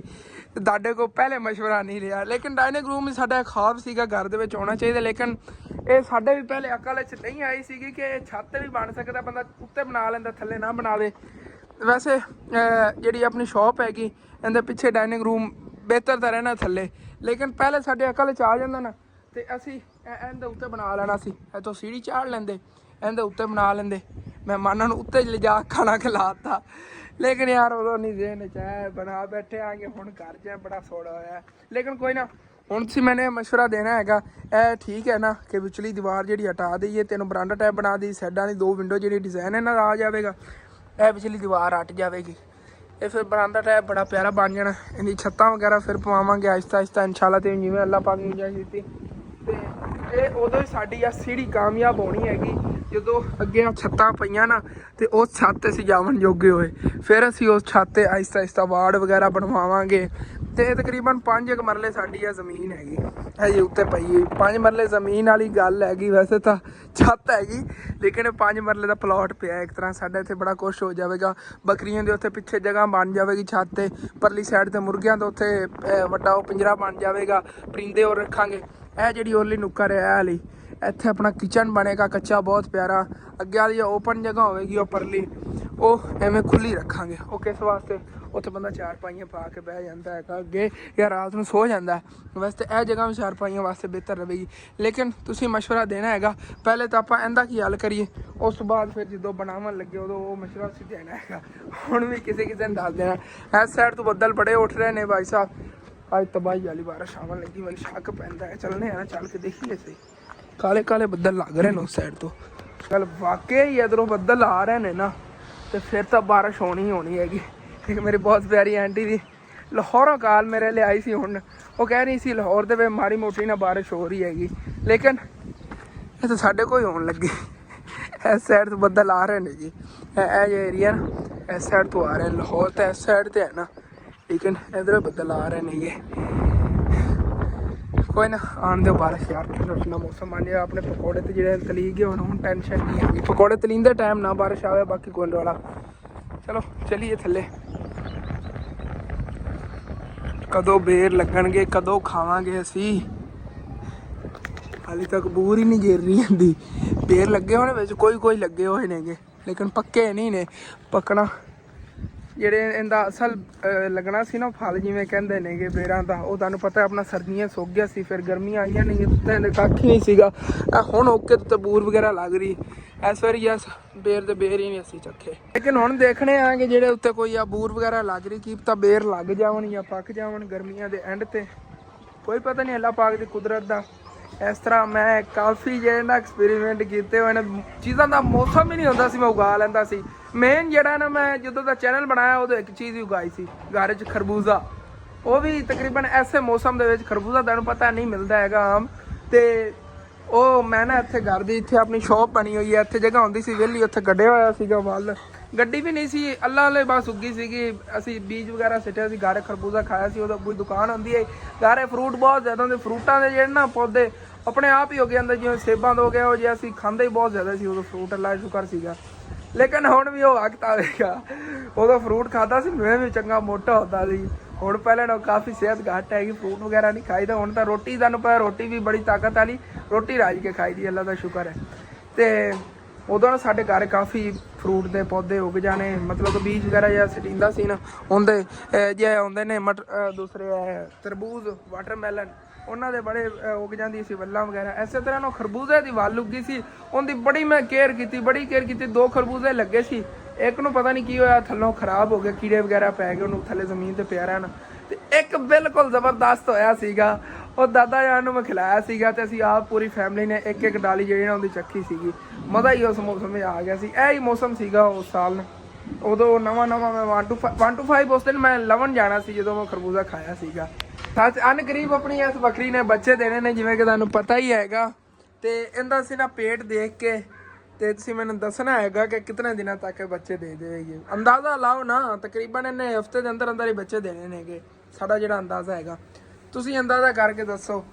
ਤੁਹਾਡੇ ਕੋਲ ਪਹਿਲੇ ਮਸ਼ਵਰਾ ਨਹੀਂ ਲਿਆ। ਲੇਕਿਨ ਡਾਈਨਿੰਗ ਰੂਮ ਵੀ ਸਾਡਾ ਖਾਬ ਸੀਗਾ ਘਰ ਦੇ ਵਿੱਚ ਹੋਣਾ ਚਾਹੀਦਾ। ਲੇਕਿਨ ਇਹ ਸਾਡੇ ਵੀ ਪਹਿਲੇ ਅਕਲ 'ਚ ਨਹੀਂ ਆਈ ਸੀਗੀ ਕਿ ਇਹ ਛੱਤ ਵੀ ਬਣ ਸਕਦਾ, ਬੰਦਾ ਉੱਤੇ ਬਣਾ ਲੈਂਦਾ ਥੱਲੇ ਨਾ ਬਣਾਵੇ। ਵੈਸੇ ਜਿਹੜੀ ਆਪਣੀ ਸ਼ੌਪ ਹੈਗੀ ਇਹਦੇ ਪਿੱਛੇ ਡਾਈਨਿੰਗ ਰੂਮ ਬਿਹਤਰ ਤਾਂ ਰਹਿਣਾ ਥੱਲੇ, ਲੇਕਿਨ ਪਹਿਲੇ ਸਾਡੇ ਅਕਲ 'ਚ ਆ ਜਾਂਦਾ ਨਾ ਤੇ ਅਸੀਂ ਇਹਦੇ ਉੱਤੇ ਬਣਾ ਲੈਣਾ ਸੀ। ਇੱਥੋਂ ਸੀੜੀ ਚਾੜ ਲੈਂਦੇ, ਇਹਦੇ ਉੱਤੇ ਬਣਾ ਲੈਂਦੇ, ਮਹਿਮਾਨਾਂ ਨੂੰ ਉੱਤੇ ਲਿਜਾ ਖਾਣਾ ਖਿਲਾਤਾ। ਲੇਕਿਨ ਯਾਰ ਉਦੋਂ ਨਹੀਂ ਜ਼ੇਨ 'ਚ ਆਇਆ, ਬਣਾ ਬੈਠੇ ਆਂਗੇ ਹੁਣ ਘਰ 'ਚ ਬੜਾ ਸੋੜਾ ਹੋਇਆ। ਲੇਕਿਨ ਕੋਈ ਨਾ, ਹੁਣ ਤੁਸੀਂ ਮੈਨੇ ਮਸ਼ਵਰਾ ਦੇਣਾ ਹੈਗਾ। ਇਹ ਠੀਕ ਹੈ ਨਾ ਕਿ ਵਿਚਲੀ ਦੀਵਾਰ ਜਿਹੜੀ ਹਟਾ ਦਈਏ, ਤੈਨੂੰ ਬਰਾਂਡਾ ਟਾਈਪ ਬਣਾ ਦੀ, ਸਾਈਡਾਂ ਦੀ 2 ਵਿੰਡੋ ਜਿਹੜੀ ਡਿਜ਼ਾਈਨ ਇਹਨਾਂ ਦਾ ਆ ਜਾਵੇਗਾ, ਇਹ ਵਿਚਲੀ ਦੀਵਾਰ ਹਟ ਜਾਵੇਗੀ। ਇਹ ਫਿਰ ਬਰਾਂਡਾ ਟਾਈਪ ਬੜਾ ਪਿਆਰਾ ਬਣ ਜਾਣਾ। ਇਹਦੀ ਛੱਤਾਂ ਵਗੈਰਾ ਫਿਰ ਪਵਾਵਾਂਗੇ ਆਹਿਸਤਾ ਆਹਿਸਤਾ ਇਨਸ਼ਾਅੱਲਾ, ਤੇ ਜਿਵੇਂ ਅੱਲਾਹ ਪਾਕ ਨੇ ਇਜਾਜ਼ਤ ਦਿੱਤੀ। ਤੇ ਇਹ ਉਦੋਂ ਹੀ ਸਾਡੀ ਆ ਸੀੜੀ ਕਾਮਯਾਬ ਹੋਣੀ ਹੈਗੀ ਜਦੋਂ ਅੱਗੇ ਆ ਛੱਤਾਂ ਪਈਆਂ ਨਾ ਤੇ ਉਸ ਛੱਤ ਤੇ ਅਸੀਂ ਜਾਵਣ ਜੋਗੇ ਹੋਏ। ਫਿਰ ਅਸੀਂ ਉਸ ਛੱਤ ਤੇ ਆਹਿਸਤਾ ਆਹਿਸਤਾ ਵਾਰਡ ਵਗੈਰਾ ਬਣਵਾਵਾਂਗੇ। ਤੇ ਤਕਰੀਬਨ 5 ਮਰਲੇ ਸਾਡੀ ਆ ਜ਼ਮੀਨ ਹੈਗੀ, ਹਜੇ ਉੱਤੇ ਪਈ ਹੋਈ। 5 ਮਰਲੇ ਜ਼ਮੀਨ ਵਾਲੀ ਗੱਲ ਹੈਗੀ, ਵੈਸੇ ਤਾਂ ਛੱਤ ਹੈਗੀ ਲੇਕਿਨ 5 ਮਰਲੇ ਦਾ ਪਲਾਟ ਪਿਆ। ਇੱਕ ਤਰ੍ਹਾਂ ਸਾਡੇ ਇੱਥੇ ਬੜਾ ਕੁਛ ਹੋ ਜਾਵੇਗਾ। ਬੱਕਰੀਆਂ ਦੇ ਉੱਥੇ ਪਿੱਛੇ ਜਗ੍ਹਾ ਬਣ ਜਾਵੇਗੀ ਛੱਤ ਤੇ, ਪਰਲੀ ਸਾਈਡ ਤੇ ਮੁਰਗਿਆਂ ਦਾ ਉੱਥੇ ਵੱਡਾ ਉਹ ਪਿੰਜਰਾ ਬਣ ਜਾਵੇਗਾ, ਪਰਿੰਦੇ ਹੋਰ ਰੱਖਾਂਗੇ। ਇਹ ਜਿਹੜੀ ਓਰਲੀ ਨੁੱਕਰ ਹੈ ਵਾਲੀ, ਇੱਥੇ ਆਪਣਾ ਕਿਚਨ ਬਣੇਗਾ ਕੱਚਾ ਬਹੁਤ ਪਿਆਰਾ। ਅੱਗੇ ਵਾਲੀ ਓਪਨ ਜਗ੍ਹਾ ਹੋਵੇਗੀ, ਉਹ ਪਰਲੀ ਉਹ ਐਵੇਂ ਖੁੱਲੀ ਰੱਖਾਂਗੇ। ਉਹ ਕਿਸ ਵਾਸਤੇ, ਉੱਥੇ ਬੰਦਾ 4 ਪਾਈਆਂ ਪਾ ਕੇ ਬਹਿ ਜਾਂਦਾ ਹੈਗਾ ਅੱਗੇ, ਜਾਂ ਰਾਤ ਨੂੰ ਸੋ ਜਾਂਦਾ। ਵੈਸੇ ਇਹ ਜਗ੍ਹਾ ਵੀ 4 ਪਾਈਆਂ ਵਾਸਤੇ ਬਿਹਤਰ ਰਹੇਗੀ। ਲੇਕਿਨ ਤੁਸੀਂ ਮਸ਼ਵਰਾ ਦੇਣਾ ਹੈਗਾ, ਪਹਿਲੇ ਤਾਂ ਆਪਾਂ ਇਹਦਾ ਕੀ ਹੱਲ ਕਰੀਏ, ਉਸ ਤੋਂ ਬਾਅਦ ਫਿਰ ਜਦੋਂ ਬਣਾਉਣ ਲੱਗੇ ਉਦੋਂ ਉਹ ਮਸ਼ਵਰਾ ਅਸੀਂ ਦੇਣਾ ਹੈਗਾ। ਹੁਣ ਵੀ ਕਿਸੇ ਨੂੰ ਦੱਸ ਦੇਣਾ। ਇਸ ਸਾਈਡ ਤੋਂ ਬੱਦਲ ਬੜੇ ਉੱਠ ਰਹੇ ਨੇ ਭਾਈ ਸਾਹਿਬ, ਅੱਜ ਤਬਾਹੀ ਵਾਲੀ ਬਾਰਿਸ਼ ਆਉਣ ਲੱਗੀ। ਮੈਨੂੰ ਸ਼ੱਕ ਪੈਂਦਾ ਹੈ, ਚੱਲਣੇ ਆ ਚੱਲ ਕੇ ਦੇਖੀਏ ਸਹੀ। ਕਾਲੇ ਕਾਲੇ ਬੱਦਲ ਲੱਗ ਰਹੇ ਨੇ ਉਸ ਸਾਈਡ ਤੋਂ। ਚੱਲ ਵਾਕਿਆ ਹੀ ਇੱਧਰੋਂ ਬੱਦਲ ਆ ਰਹੇ ਨੇ ਨਾ, ਤੇ ਫਿਰ ਤਾਂ ਬਾਰਿਸ਼ ਹੋਣੀ ਹੀ ਹੋਣੀ ਹੈਗੀ। ਇੱਕ ਮੇਰੀ ਬਹੁਤ ਪਿਆਰੀ ਆਂਟੀ ਦੀ ਲਾਹੌਰੋਂ ਕਾਲ ਮੇਰੇ ਲਈ ਆਈ ਸੀ ਹੁਣ, ਉਹ ਕਹਿ ਰਹੀ ਸੀ ਲਾਹੌਰ ਦੇ ਵਿੱਚ ਮਾੜੀ ਮੋਟੀ ਨਾ ਬਾਰਿਸ਼ ਹੋ ਰਹੀ ਹੈਗੀ, ਲੇਕਿਨ ਇਹ ਤਾਂ ਸਾਡੇ ਕੋਲ ਹੀ ਹੋਣ ਲੱਗੀ। ਇਸ ਸਾਈਡ ਤੋਂ ਬੱਦਲ ਆ ਰਹੇ ਨੇ ਜੀ, ਇਹ ਜੋ ਏਰੀਆ ਨਾ ਇਸ ਸਾਈਡ ਤੋਂ ਆ ਰਹੇ। ਲਾਹੌਰ ਤਾਂ ਇਸ ਸਾਈਡ ਤੇ ਹੈ ਨਾ, ਲੇਕਿਨ ਇੱਧਰ ਬੱਦਲ ਆ ਰਹੇ ਨੇਗੇ। ਕੋਈ ਨਾ, ਆਉਣ ਦਿਓ ਬਾਰਿਸ਼ ਯਾਰ, ਠੰਡਾ ਮੌਸਮ ਬਣ ਜਾਏ। ਆਪਣੇ ਪਕੌੜੇ ਤੇ ਜਿਹੜੇ ਤਲੀ ਗਏ ਹੁਣ ਟੈਨਸ਼ਨ ਨਹੀਂ ਹੈਗੀ। ਪਕੌੜੇ ਤਲੀਂਦੇ ਟਾਈਮ ਨਾ ਬਾਰਿਸ਼ ਆਵੇ, ਬਾਕੀ ਕੋਈ ਵਾਲਾ। ਚਲੋ ਚਲੀਏ ਥੱਲੇ। ਕਦੋਂ ਬੇਰ ਲੱਗਣਗੇ, ਕਦੋਂ ਖਾਵਾਂਗੇ ਅਸੀਂ, ਹਾਲੇ ਤੱਕ ਬੂਰ ਹੀ ਨਹੀਂ ਗਿਰ ਰਹੀ ਹੁੰਦੀ। ਬੇਰ ਲੱਗੇ ਹੋਣੇ ਵਿੱਚ, ਕੋਈ ਲੱਗੇ ਹੋਏ ਨੇਗੇ, ਲੇਕਿਨ ਪੱਕੇ ਨਹੀਂ ਨੇ। ਪੱਕਣਾ ਜਿਹੜੇ ਇਹਦਾ ਅਸਲ ਲੱਗਣਾ ਸੀ ਨਾ ਫਲ, ਜਿਵੇਂ ਕਹਿੰਦੇ ਨੇਗੇ ਬੇਰਾਂ ਦਾ, ਉਹ ਤੁਹਾਨੂੰ ਪਤਾ ਆਪਣਾ ਸਰਦੀਆਂ ਸੁੱਕ ਗਿਆ ਸੀ, ਫਿਰ ਗਰਮੀਆਂ ਆਈਆਂ ਨਹੀਂ, ਉੱਤੇ ਕੱਖ ਹੀ ਨਹੀਂ ਸੀਗਾ। ਹੁਣ ਓਕੇ ਤੇ ਬੂਰ ਵਗੈਰਾ ਲੱਗ ਰਹੀ। ਇਸ ਵਾਰੀ ਯਸ ਬੇਰ ਦੇ ਬੇਰ ਹੀ ਨਹੀਂ ਅਸੀਂ ਚੱਖੇ। ਲੇਕਿਨ ਹੁਣ ਦੇਖਣੇ ਆ ਕਿ ਜਿਹੜੇ ਉੱਤੇ ਕੋਈ ਆ ਬੂਰ ਵਗੈਰਾ ਲੱਗ ਰਹੀ, ਕੀ ਪਤਾ ਬੇਰ ਲੱਗ ਜਾਵਣ ਜਾਂ ਪੱਕ ਜਾਵਣ ਗਰਮੀਆਂ ਦੇ ਐਂਡ ਤੇ, ਕੋਈ ਪਤਾ ਨਹੀਂ। ਅੱਲਾਹ ਪਾਕ ਦੀ ਕੁਦਰਤ ਦਾ। ਇਸ ਤਰ੍ਹਾਂ ਮੈਂ ਕਾਫੀ ਜਿਹੜੇ ਨਾ ਐਕਸਪੈਰੀਮੈਂਟ ਕੀਤੇ ਹੋਏ ਨੇ ਚੀਜ਼ਾਂ ਦਾ। ਮੌਸਮ ਹੀ ਨਹੀਂ ਹੁੰਦਾ ਸੀ ਮੈਂ ਉਗਾ ਲੈਂਦਾ ਸੀ। ਮੇਨ ਜਿਹੜਾ ਨਾ, ਮੈਂ ਜਦੋਂ ਦਾ ਚੈਨਲ ਬਣਾਇਆ ਉਦੋਂ ਇੱਕ ਚੀਜ਼ ਹੀ ਉਗਾਈ ਸੀ ਘਰ 'ਚ, ਖਰਬੂਜ਼ਾ। ਉਹ ਵੀ ਤਕਰੀਬਨ ਐਸੇ ਮੌਸਮ ਦੇ ਵਿੱਚ। ਖਰਬੂਜ਼ਾ ਤੁਹਾਨੂੰ ਪਤਾ ਨਹੀਂ ਮਿਲਦਾ ਹੈਗਾ ਆਮ, ਤੇ ਉਹ ਮੈਂ ਨਾ ਇੱਥੇ ਘਰ ਦੀ ਇੱਥੇ ਆਪਣੀ ਸ਼ੌਪ ਬਣੀ ਹੋਈ ਹੈ, ਇੱਥੇ ਜਗ੍ਹਾ ਹੁੰਦੀ ਸੀ ਵਿਹਲੀ, ਉੱਥੇ ਗੱਡਿਆ ਹੋਇਆ ਸੀਗਾ ਵੱਲ। ਗੱਡੀ ਵੀ ਨਹੀਂ ਸੀ, ਅੱਲਾ ਵਾਲੇ ਬਸ ਉੱਗੀ ਸੀਗੀ। ਅਸੀਂ ਬੀਜ ਵਗੈਰਾ ਸਿੱਟਿਆ ਸੀ, ਗਾਰੇ ਖਰਬੂਜ਼ਾ ਖਾਇਆ ਸੀ। ਉਹਦਾ ਕੋਈ ਦੁਕਾਨ ਹੁੰਦੀ ਹੈ ਗਾਰੇ, ਫਰੂਟ ਬਹੁਤ ਜ਼ਿਆਦਾ ਹੁੰਦੇ। ਫਰੂਟਾਂ ਦੇ ਜਿਹੜੇ ਨਾ ਪੌਦੇ ਆਪਣੇ ਆਪ ਹੀ ਹੋ ਗਏ ਅੰਦਰ, ਜਿਵੇਂ ਸੇਬਾਂ ਦਾ ਹੋ ਗਿਆ, ਉਹ ਜੇ ਅਸੀਂ ਖਾਂਦੇ ਹੀ ਬਹੁਤ ਜ਼ਿਆਦਾ ਸੀ ਉਦੋਂ ਫਰੂਟ, ਅੱਲਾ ਸ਼ੁਕਰ ਸੀਗਾ। ਲੇਕਿਨ ਹੁਣ ਵੀ ਉਹ ਵਕਤ ਆਵੇਗਾ, ਉਦੋਂ ਫਰੂਟ ਖਾਦਾ ਸੀ, ਮੈਂ ਵੀ ਚੰਗਾ ਮੋਟਾ ਹੁੰਦਾ ਸੀ। ਹੁਣ ਪਹਿਲੇ ਨਾਲੋਂ ਕਾਫੀ ਸਿਹਤ ਘੱਟ ਹੈਗੀ, ਫਰੂਟ ਵਗੈਰਾ ਨਹੀਂ ਖਾਈਦਾ। ਹੁਣ ਤਾਂ ਰੋਟੀ, ਤੁਹਾਨੂੰ ਪਤਾ ਰੋਟੀ ਵੀ ਬੜੀ ਤਾਕਤ ਵਾਲੀ ਰੋਟੀ ਰਾਜ ਕੇ ਖਾਈ ਦੀ, ਅੱਲਾ ਦਾ ਸ਼ੁਕਰ ਹੈ। ਤੇ ਉਦੋਂ ਨਾ ਸਾਡੇ ਘਰ ਕਾਫੀ ਫਰੂਟ ਦੇ ਪੌਦੇ ਉੱਗ ਜਾਣੇ, ਮਤਲਬ ਕਿ ਬੀਜ ਵਗੈਰਾ ਜਾਂ ਸਟੀਂਦਾ ਸੀ ਨਾ ਹੁੰਦੇ, ਜੇ ਆਉਂਦੇ ਨੇ ਦੂਸਰੇ ਤਰਬੂਜ਼, ਵਾਟਰਮੈਲਨ, ਉਹਨਾਂ ਦੇ ਬੜੇ ਉੱਗ ਜਾਂਦੀ ਸੀ ਵੱਲਾਂ ਵਗੈਰਾ। ਇਸੇ ਤਰ੍ਹਾਂ ਨਾਲ ਖਰਬੂਜ਼ੇ ਦੀ ਵੱਲ ਉੱਗੀ ਸੀ, ਉਹਦੀ ਬੜੀ ਮੈਂ ਕੇਅਰ ਕੀਤੀ, ਬੜੀ ਕੇਅਰ ਕੀਤੀ। 2 ਖਰਬੂਜ਼ੇ ਲੱਗੇ ਸੀ, ਇੱਕ ਨੂੰ ਪਤਾ ਨਹੀਂ ਕੀ ਹੋਇਆ, ਥੱਲੋਂ ਖਰਾਬ ਹੋ ਗਿਆ, ਕੀੜੇ ਵਗੈਰਾ ਪੈ ਗਏ ਉਹਨੂੰ, ਥੱਲੇ ਜ਼ਮੀਨ ਤੇ ਪਿਆ ਰਹਿਣ। ਤੇ ਇੱਕ ਬਿਲਕੁਲ ਜ਼ਬਰਦਸਤ ਹੋਇਆ ਸੀਗਾ, ਉਹ ਦਾਦਾ ਜਾਨ ਨੂੰ ਮੈਂ ਖਿਲਾਇਆ ਸੀਗਾ, ਤੇ ਅਸੀਂ ਆਪ ਪੂਰੀ ਫੈਮਿਲੀ ਨੇ ਇੱਕ ਡਾਲੀ ਜਿਹੜੀ ਨਾ ਉਹਦੀ ਚੱਕੀ ਸੀਗੀ। ਮਜ਼ਾ ਹੀ ਉਸ ਮੌਸਮ ਵਿੱਚ ਆ ਗਿਆ ਸੀ। ਇਹ ਹੀ ਮੌਸਮ ਸੀਗਾ ਉਸ ਸਾਲ। ਉਦੋਂ ਨਵਾਂ ਮੈਂ 1 to 5 ਉਸ ਦਿਨ ਮੈਂ ਲਵਣ ਜਾਣਾ ਸੀ ਜਦੋਂ ਮੈਂ ਖਰਬੂਜ਼ਾ ਖਾਇਆ ਸੀਗਾ। ਸੱਚ ਅਨਕਰੀਬ ਆਪਣੀ ਇਸ ਬੱਕਰੀ ਨੇ ਬੱਚੇ ਦੇਣੇ ਨੇ, ਜਿਵੇਂ ਕਿ ਤੁਹਾਨੂੰ ਪਤਾ ਹੀ ਹੈਗਾ। ਤੇ ਇਹਦਾ ਸੀ ਨਾ ਪੇਟ ਦੇਖ ਕੇ ਤੇ ਤੁਸੀਂ ਮੈਨੂੰ ਦੱਸਣਾ ਹੈਗਾ ਕਿ ਕਿੰਨੇ ਦਿਨਾਂ ਤੱਕ ਇਹ ਬੱਚੇ ਦੇ ਦੇਵੇਗੀ। ਅੰਦਾਜ਼ਾ ਲਾਓ ਨਾ, ਤਕਰੀਬਨ ਇਹਨੇ ਹਫਤੇ ਦੇ ਅੰਦਰ ਅੰਦਰ ਹੀ ਬੱਚੇ ਦੇਣੇ ਨੇਗੇ, ਸਾਡਾ ਜਿਹੜਾ ਅੰਦਾਜ਼ਾ ਹੈਗਾ। ਤੁਸੀਂ ਅੰਦਾਜ਼ਾ ਕਰਕੇ ਦੱਸੋ।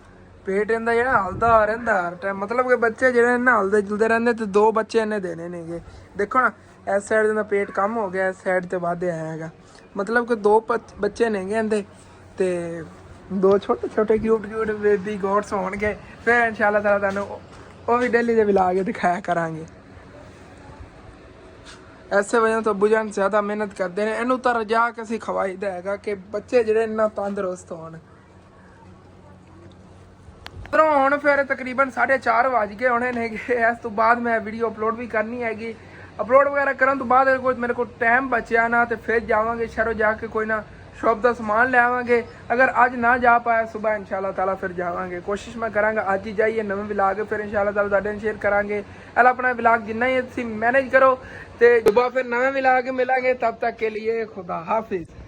ਪੇਟ ਇਹਦਾ ਜਿਹੜਾ ਹਲਦਾ ਰਹਿੰਦਾ ਹਰ ਟਾਈਮ, ਮਤਲਬ ਕਿ ਬੱਚੇ ਜਿਹੜੇ ਨਾ ਹਲਦੇ ਜੁਲਦੇ ਰਹਿੰਦੇ ਤੇ 2 ਬੱਚੇ ਇਹਨੇ ਦੇਣੇ ਨੇਗੇ। ਦੇਖੋ ਨਾ ਇਸ ਸਾਈਡ ਦਾ ਪੇਟ ਕਮ ਹੋ ਗਿਆ, ਇਸ ਸਾਈਡ ਤੇ ਵੱਧ ਆਇਆ ਹੈਗਾ, ਮਤਲਬ ਕਿ 2 ਬੱਚੇ ਨੇਗੇ ਇਹਦੇ ਤੇ 2 ਛੋਟੇ ਛੋਟੇ ਕਿਊਟ ਬੇਬੀ ਗੋਟਸ ਹੋਣਗੇ। ਫਿਰ ਇਨਸ਼ਾਅੱਲਾ ਤਾਲਾ ਤੁਹਾਨੂੰ ਉਹ ਵੀ ਡੇਲੀ ਦੇ ਵਿਲਾ ਕੇ ਦਿਖਾਇਆ ਕਰਾਂਗੇ। ਐਸੇ ਵਜ੍ਹਾ ਤੋਂ ਅੱਬੂ ਜਾਨ ਜ਼ਿਆਦਾ ਮਿਹਨਤ ਕਰਦੇ ਨੇ, ਇਹਨੂੰ ਤਾਂ ਰਜਾ ਕੇ ਅਸੀਂ ਖਵਾਈਦਾ ਹੈਗਾ ਕਿ ਬੱਚੇ ਜਿਹੜੇ ਇੰਨਾ ਤੰਦਰੁਸਤ ਹੋਣ। ਉਧਰੋਂ ਹੁਣ ਫਿਰ ਤਕਰੀਬਨ 4:30 ਵੱਜ ਗਏ ਹੋਣੇ ਨੇਗੇ। ਇਸ ਤੋਂ ਬਾਅਦ ਮੈਂ ਵੀਡੀਓ ਅਪਲੋਡ ਵੀ ਕਰਨੀ ਹੈਗੀ। ਅਪਲੋਡ ਵਗੈਰਾ ਕਰਨ ਤੋਂ ਬਾਅਦ ਕੋਈ ਮੇਰੇ ਕੋਲ ਟਾਈਮ ਬਚਿਆ ਨਾ ਤੇ ਫਿਰ ਜਾਵਾਂਗੇ ਸ਼ਹਿਰੋਂ, ਜਾ ਕੇ ਕੋਈ ਨਾ ਸ਼ੌਪ ਦਾ ਸਮਾਨ ਲੈ ਆਵਾਂਗੇ। ਅਗਰ ਅੱਜ ਨਾ ਜਾ ਪਾਇਆ ਸੁਬਾ ਇਨਸ਼ਾਅੱਲਾ ਤਾਲਾ ਫਿਰ ਜਾਵਾਂਗੇ। ਕੋਸ਼ਿਸ਼ ਮੈਂ ਕਰਾਂਗਾ ਅੱਜ ਹੀ ਜਾਈਏ, ਨਵੇਂ ਵਲੌਗ ਫਿਰ ਇਨਸ਼ਾਅੱਲਾ ਤਾਲਾ ਤੁਹਾਡੇ ਨਾਲ ਸ਼ੇਅਰ ਕਰਾਂਗੇ। ਅਲ ਆਪਣਾ ਵਲੌਗ ਜਿੰਨਾ ਹੀ ਤੁਸੀਂ ਮੈਨੇਜ ਕਰੋ ਤੇ ਸੁਬਾ ਫਿਰ ਨਵੇਂ ਵਲੌਗ ਮਿਲਾਂਗੇ। ਤਬ ਤੱਕ ਕੇ लिए खुदा हाफिज।